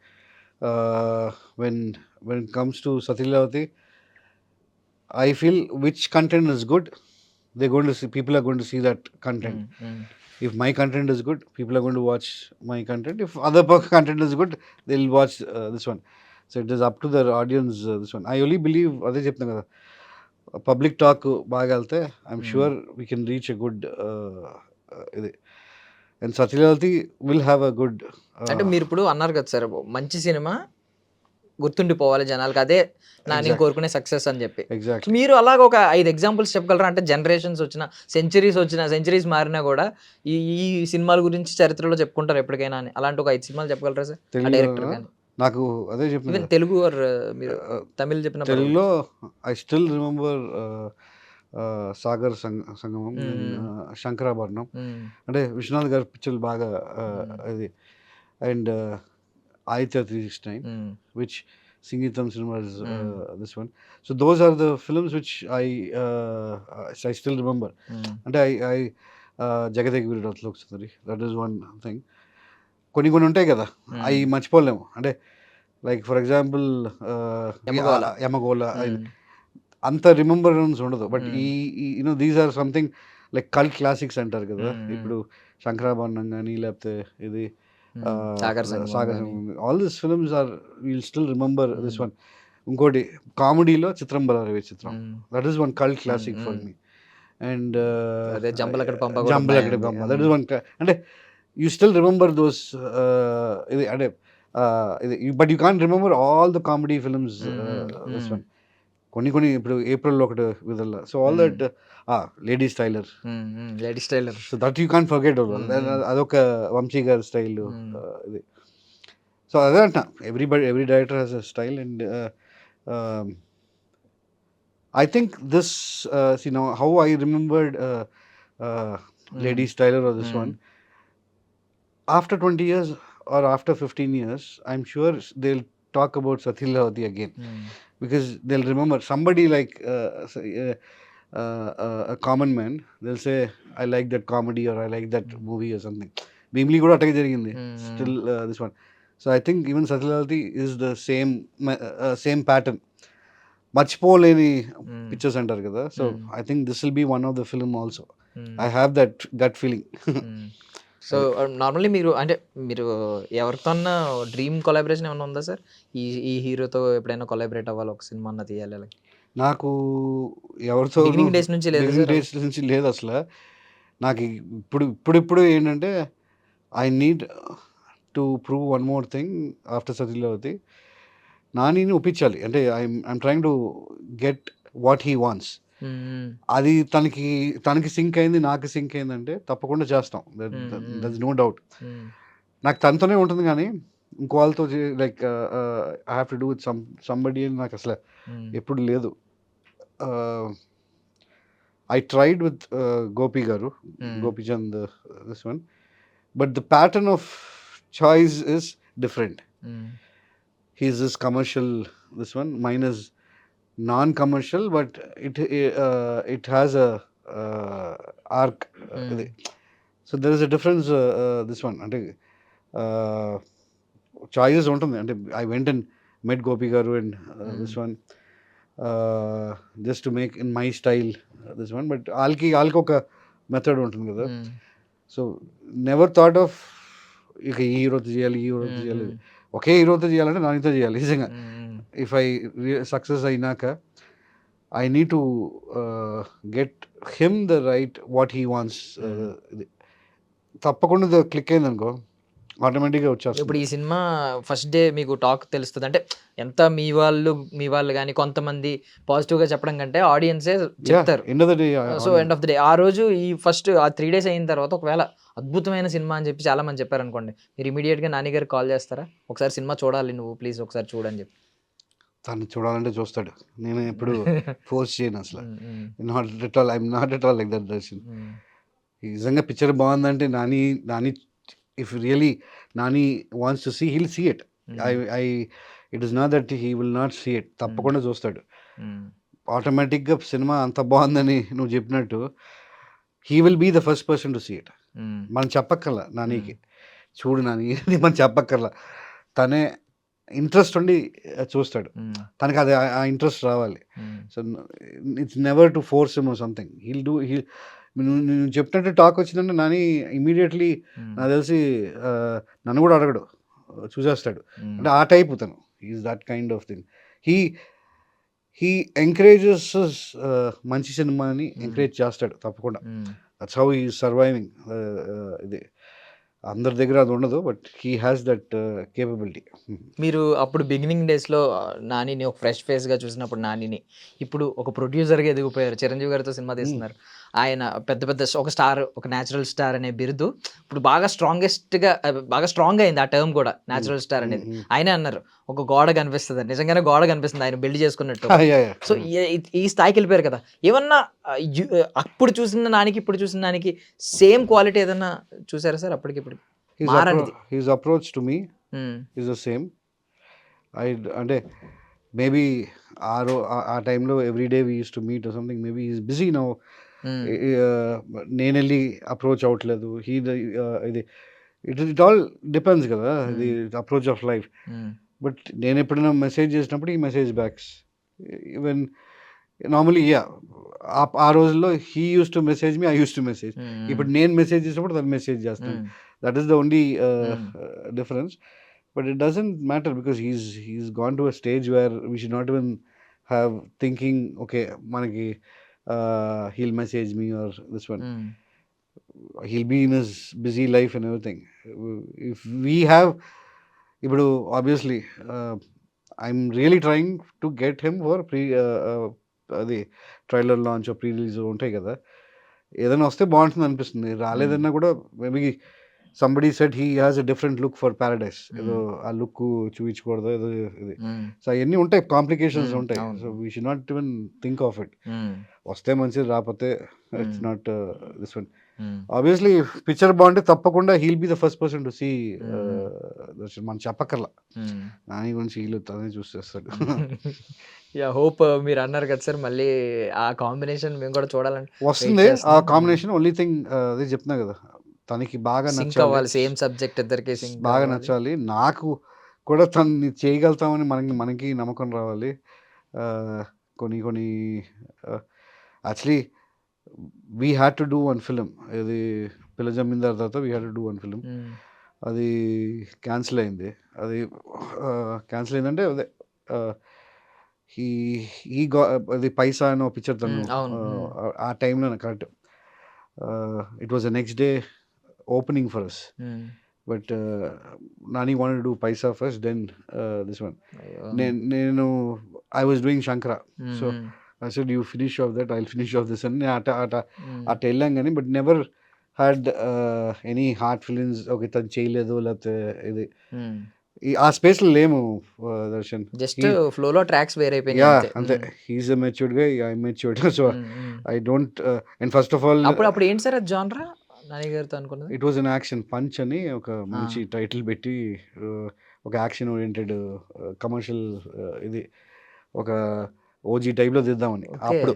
when it comes to Satyalati, I feel which content is good, people are going to see that content. If my content is good, people are going to watch my content. If other content is good, they'll watch this one. So it is up to the audience, this one. I only believe అదే చెప్తాను కదా, public talk బాగా వెళ్తే I'm sure we can reach a good ఇది. And Satyalati will have a good. అంటే మీరు ఇప్పుడు అన్నారు కదా సార్, మంచి సినిమా గుర్తుండిపోవాలి జనాలకి, అదే నేను కోరుకునే సక్సెస్ అని చెప్పి. ఎగ్జాక్ట్. మీరు అలాగ ఒక 5 ఎగ్జాంపుల్స్ చెప్పగలరా? అంటే జనరేషన్స్ వచ్చిన, సెంచరీస్ మారినా కూడా ఈ సినిమాల గురించి చరిత్రలో చెప్పుకుంటారు ఎప్పటికైనా అని, అలాంటి ఒక 5 సినిమాలు చెప్పగలరా సార్? డైరెక్టర్ కానీ. నాకు అదే చెప్పిన తెలుగు మీరు తమిళ్ చెప్పిన తెలుగులో ఐ స్టిల్ రిమెంబర్ సాగర్ సంగమం, శంకరాభరణం, అంటే విశ్వనాథ్ గారి పిక్చర్లు బాగా ఇది. And Aditya 369, which Singitam cinema is this one. So those are the films which I still remember. And I Jagadek Virudatlok Sundari, that is one thing. కొన్ని ఉంటాయి కదా, అవి మర్చిపోలేము. అంటే లైక్ ఫర్ ఎగ్జాంపుల్ యమగోళ, అంత రిమెంబరెన్స్ ఉండదు. బట్ ఈ these are something like cult classics అంటారు కదా. ఇప్పుడు శంకరాభరణం కానీ, లేకపోతే ఇది Sagar, all these films are will still remember this one. ఇంకోటి కామెడీలో చిత్రం బలారవి చిత్రం, that is one cult classic for me. And Jambalakadi Pamba, that is one. అంటే యూ స్టిల్ రిమెంబర్ దోస్ ఇది. అంటే ఇది, but you can't remember all the comedy films this one. కొన్ని ఇప్పుడు ఏప్రిల్ ఒకటి విదల్ల. So all that Ladies Tailor, so that you can't forget. అదొక వంశీ గారి స్టైల్ ఇది. సో అదే అంట, every director has a style. And I think this how I remembered Ladies Tailor are this one. after 20 years or after 15 years, I'm sure they'll talk about Sathilavati again, because they'll remember somebody like a common man. They'll say, I like that comedy or I like that movie or something. Bimli kuda atage jarigindi. Still this one. So I think even Sathilavati is the same pattern. మర్చిపోలేని pictures అంటారు కదా. So I think this will be one of the film also. I have that feeling. So normally మీరు ఎవరితోన్నా dream collaboration ఏమైనా ఉందా sir? ఈ హీరోతో ఎప్పుడైనా collaborate అవ్వాలి, ఒక సినిమా అన్న తీయాలి అలా? నాకు ఎవరితో బిగినింగ్ డేస్ నుంచి లేదు సార్? డేస్ నుంచి లేదు అసలు. నాకు ఇప్పుడు ఏంటంటే I need to prove one more thing after Satilavati. నానిని ఒప్పించాలి. అంటే I'm trying to get what he wants. అది తనకి సింక్ అయింది, నాకు సింక్ అయిందంటే తప్పకుండా చేస్తాం. That's no doubt. నాకు తనతోనే ఉంటుంది, కానీ ఇంకో వాళ్ళతో like I have to do with somebody అని నాకు అసలు ఎప్పుడు లేదు. ఐ ట్రైడ్ విత్ గోపి గారు, Gopichand this one, but the pattern of choice is different. He's this commercial, this one. Mine is non-commercial, but it has a arc. So there is a difference. This one, ante choices untundi. Ante I went and met Gopi garu and this one just to make in my style this one. But alki oka method untundi kada. So never thought of ఇక ఈ హీరోతో చేయాలి, ఈ హీరోతో చేయాలి. ఒకే హీరోతో చేయాలంటే నానితో చేయాలి నిజంగా. ఇఫ్ ఐ సక్సెస్ అయినాక I need to get him the right what he wants. తప్పకుండా క్లిక్ అయింది అనుకో, ఆటోమేటిక్గా వచ్చేస్తుంది. ఇప్పుడు ఈ సినిమా ఫస్ట్ డే మీకు టాక్ తెలుస్తుంది అంటే ఎంత మీ వాళ్ళు కానీ కొంతమంది పాజిటివ్గా చెప్పడం కంటే ఆడియన్సే చెప్తారు. So end of the day ఆ రోజు ఈ ఫస్ట్ ఆ 3 days అయిన తర్వాత ఒకవేళ అద్భుతమైన సినిమా అని చెప్పి చాలా మంది చెప్పారనుకోండి, మీరు ఇమీడియట్గా నాని గారికి కాల్ చేస్తారా, ఒకసారి సినిమా చూడాలి నువ్వు ప్లీజ్ ఒకసారి చూడని చెప్పి? తను చూడాలంటే చూస్తాడు. నేను ఎప్పుడు ఫోర్స్ చేయను అసలు. I'm not at all like that Darshan. నిజంగా పిక్చర్ బాగుందంటే Nani if really Nani wants to see, he'll see it. It is not that he will not see it. తప్పకుండా చూస్తాడు. ఆటోమేటిక్గా సినిమా అంత బాగుందని నువ్వు చెప్పినట్టు he will be the first person to see it. మనం చెప్పక్కర్లా నానికి, చూడు నాని మనం చెప్పక్కర్లా, తనే ఇంట్రెస్ట్ ఉండి చూస్తాడు. తనకి అది ఆ ఇంట్రెస్ట్ రావాలి. So it's never to force him or something. నేను చెప్పినట్టు టాక్ వచ్చిందంటే నాని ఇమీడియట్లీ నాకు తెలిసి నన్ను కూడా అడగడు, చూసేస్తాడు. అంటే ఆ టైప్ తను. Is that kind of thing. He encourages మంచి సినిమాని ఎంకరేజ్ చేస్తాడు తప్పకుండా. That's how he surviving. ఇది అందరి దగ్గర అది ఉండదు, but he has that capability. మీరు అప్పుడు బిగినింగ్ డేస్లో నానిని ఒక ఫ్రెష్ ఫేస్గా చూసినప్పుడు నానిని ఇప్పుడు ఒక ప్రొడ్యూసర్గా ఎదిగిపోయారు, చిరంజీవి గారితో సినిమా తీస్తున్నారు. ఆయన పెద్ద ఒక స్టార్, ఒక న్యాచురల్ స్టార్ అనే బిరుదు ఇప్పుడు బాగా స్ట్రాంగ్ అయింది. ఆ టర్మ్ కూడా న్యాచురల్ స్టార్ అనేది ఆయనే అన్నారు. ఒక గోడ కనిపిస్తుంది, నిజంగానే గోడ కనిపిస్తుంది ఆయన బిల్డ్ చేసుకున్నట్టు. సో ఈ స్థాయికి వెళ్ళిపోయారు కదా. ఏమన్నా అప్పుడు చూసిన నానికి ఇప్పుడు చూసిన నానికి సేమ్ క్వాలిటీ ఏదన్నా చూసారా సార్ అప్పటికి ఇప్పుడు? His approach to me is the same. అంటే మేబీ ఆ టైంలో everyday we use to meet or something. Maybe is busy now. నేను వెళ్ళి అప్రోచ్ అవ్వట్లేదు. ఇది ఇట్ ఆల్ డిపెండ్స్ కదా, ఇది అప్రోచ్ ఆఫ్ లైఫ్. బట్ నేను ఎప్పుడైనా మెసేజ్ చేసినప్పుడు ఈ మెసేజ్ బ్యాక్స్. ఈవెన్ నార్మలీ ఆ రోజుల్లో he use to message me, I used to message. ఇప్పుడు నేను మెసేజ్ చేసినప్పుడు తను మెసేజ్ చేస్తాను. That is the only difference. But it doesn't matter because he's gone to a stage where we should not even have thinking okay మనకి he'll message me or this one. He'll be in his busy life and everything. If we have, ఇప్పుడు obviously I'm really trying to get him for అది trailer launch pre release ఉంటాయి కదా, ఏదైనా వస్తే బాగుంటుంది అనిపిస్తుంది. రాలేదన్నా కూడా maybe somebody set he has a different look for Paradise, ఏదో ఆ లుక్ చూపించకూడదు ఏదో ఇది. సో అవన్నీ ఉంటాయి, కాంప్లికేషన్స్ ఉంటాయి. So we should not even think of it. వస్తే మంచిది, రాకపోతే it's not this one. Obviously picture బాగుంటే తప్పకుండా he'll be the first person to see Darshan. మనం చెప్పక్కర్లా, నాని గురించి హీల్ తనే చూసేస్తాడు. యా హోప్ మీరు అన్నారు కదా సార్, మళ్ళీ ఆ కాంబినేషన్ మేము కూడా చూడాలని వస్తుంది ఆ కాంబినేషన్. ఓన్లీ థింగ్ అదే చెప్తున్నా కదా, తనకి బాగా సింక్ నచ్చాలి, అవ్వాలి, సేమ్ సబ్జెక్ట్ ఇద్దరికి సింక్ బాగా నచ్చాలి. నాకు కూడా తను చేయగలుగుతామని మనకి నమ్మకం రావాలి. కొన్ని actually we had to do one film, ఇది పిల్ల జమీందార్ తర్వాత we had to do one film. అది క్యాన్సిల్ అయింది. అది క్యాన్సిల్ అయిందంటే అదే ఈ అది పైసా అనో పిక్చర్ తను ఆ టైంలో correct. It was the next day opening for us, but Nani wanted to do Paisa first, then this one. నేను I was doing Shankara, so I said you finish off that, I'll finish off this, and at వెళ్ళాం కానీ but never had any heart feelings. Okay తను చేయలేదు లేకపోతే ఇది ఆ space లో లేము దర్శన్. జస్ట్ ఫ్లో లో ట్రాక్స్ వేరే యా అంతే. హీఈస్ ఎ మెచ్యూర్డ్ గా, I matured, so I don't. And first of all అప్పుడు ఏంటి సార్ అది జానరా నాని గారితో అనుకున్నది? It was an action punch అని ఒక మంచి టైటిల్ పెట్టి ఒక యాక్షన్ ఓరియంటెడ్ కమర్షియల్ ఇది ఒక ఓజీ టైప్ లో దిద్దామని. అప్పుడు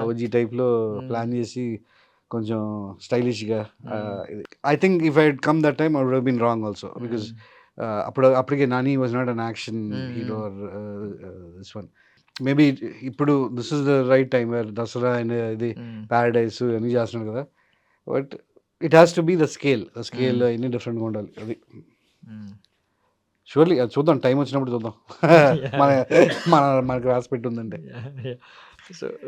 ఓజీ టైప్ లో ప్లాన్ చేసి కొంచెం స్టైలిష్ గా. I think if I had come that time I would have been wrong also, because అప్పటికే Nani was not an action hero or this one. Maybe ఇప్పుడు this is the right time where Dasara and ఇది Paradise అన్నీ చేస్తున్నాడు కదా, but it has to be the scale అన్ని డిఫరెంట్గా ఉండాలి. అది షూర్లీ అది చూద్దాం, టైం వచ్చినప్పుడు చూద్దాం. మనకు రాసి పెట్టి ఉందంటే.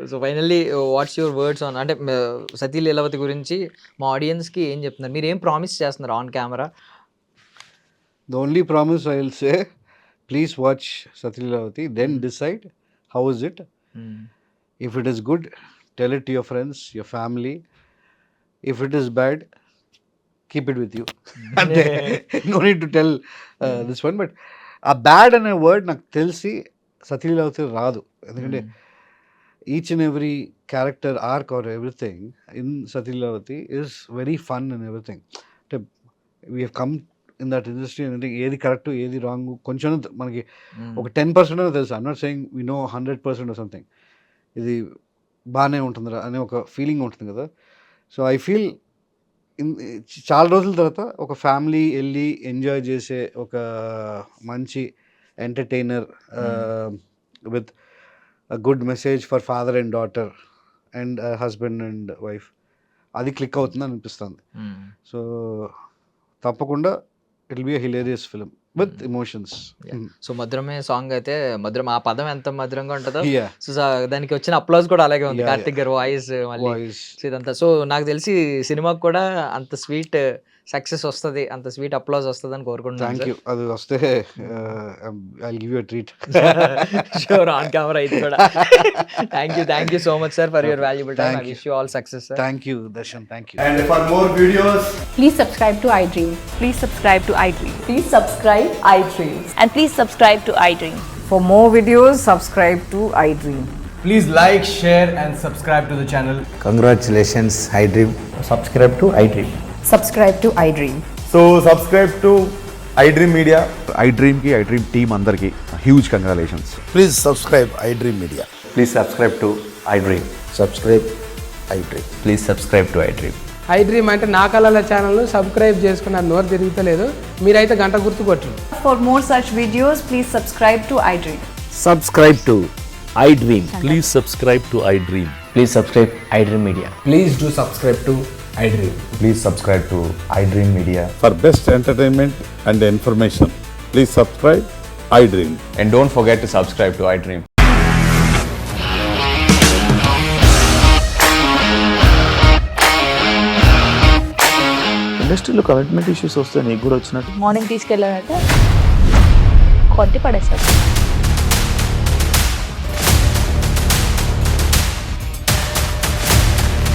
So finally what's your words on, అంటే సతీ లీలావతి గురించి మా ఆడియన్స్కి ఏం చెప్తున్నారు, మీరు ఏం ప్రామిస్ చేస్తున్నారు on camera? The only promise I will say, please watch Sathi Leelavathi, then decide how is it. If it is good, tell it to your friends, your family. If it is bad, keep it with you. No need to tell this one, but a bad అనే word నాకు తెలిసి సతీ లీలావతి రాదు. ఎందుకంటే each and every character arc or everything in Sathi Leelavathi is very fun and everything. అంటే we have come in that industry అంటే ఏది correct ఏది wrong కొంచెం మనకి ఒక 10% తెలుసు. I'm not saying we know 100% or something. ఇది బాగానే ఉంటుందిరా అనే ఒక ఫీలింగ్ ఉంటుంది కదా. సో ఐ ఫీల్ చాలా రోజుల తర్వాత ఒక ఫ్యామిలీ వెళ్ళి ఎంజాయ్ చేసే ఒక మంచి entertainer with a good message for father and daughter and husband and wife, అది క్లిక్ అవుతుంది అనిపిస్తుంది. సో తప్పకుండా it will be a hilarious film with emotions. So మధురమే సాంగ్ అయితే, మధురం ఆ పదం ఎంత మధురంగా ఉంటుందో, సో దానికి వచ్చిన అప్లాజ్ కూడా అలాగే ఉంది. కార్తిక్ గారు వాయిస్ మళ్ళీ ఇదంతా. సో నాకు తెలిసి సినిమాకి కూడా అంత స్వీట్ సక్సెస్ వస్తుంది, అంత స్వీట్ అప్లాజ్ వస్తుంది అని కోరుకుంటున్నాను. Thank you. అది వస్తే I give you a treat. Sure, on camera ఇది కూడా. Thank you so much sir for your valuable time. I wish you all success sir. Thank you Darshan, thank you. And for more videos, please subscribe to iDream. Please subscribe to iDream. Please subscribe iDream. And please subscribe to iDream. For more videos, subscribe to iDream. please like, share and subscribe to the channel. Congratulations, iDream. Subscribe to iDream. Subscribe to iDream. So subscribe to iDream Media. iDream ki iDream team andarki huge congratulations. Please subscribe iDream Media. Please subscribe to iDream. Subscribe iDream. Please subscribe to iDream. iDream అంటే నా కళల channel subscribe చేసుకున్న నోరు తిరుగుతలేదు, మీరైతే గంట గుర్తు కొట్టండి. For more such videos, please subscribe to iDream. Subscribe to iDream. Please subscribe to iDream. Please subscribe iDream Media. Please do subscribe to iDream. Please subscribe to iDream Media. For best entertainment and information, please subscribe iDream. And don't forget to subscribe to iDream. ఇండస్ట్రీలో commitment issues వస్తే నీకు కూడా వచ్చినట్టు? Morning తీసుకెళ్ళాలంటే కొట్టి పడేస్తారు.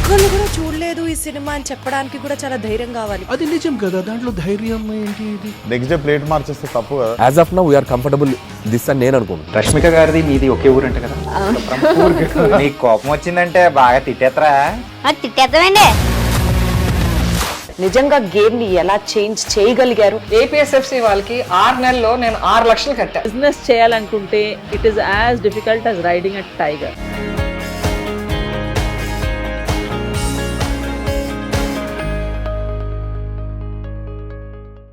కళ్ళు కూడా చూడలేదు ఈ సినిమా అని చెప్పడానికి కూడా చాలా ధైర్యం కావాలి. అది నిజం కదా, దాంట్లో ధైర్యం ఏంటి? ఇది నెక్స్ట్ డే ప్లేట్ మార్చేస్తే తప్పు కదా. As of now we are comfortable this అని నేను అనుకుంటున్నాను. రష్మిక గారిది మీది ఒకే ఊరు అంట కదా. నీకు కోపం వచ్చిందంటే బాగా తిట్టేత్తరా? తిట్టేద్దామండి. నిజంగా గేమ్ ని ఎలా చేంజ్ చేయగలిగారు? ఏపీఎస్ఎఫ్సి వాళ్ళకి 6 నెలల్లో నేను 6 లక్షలు కట్టా. బిజినెస్ చేయాలనుకుంటే it is as difficult as riding a tiger.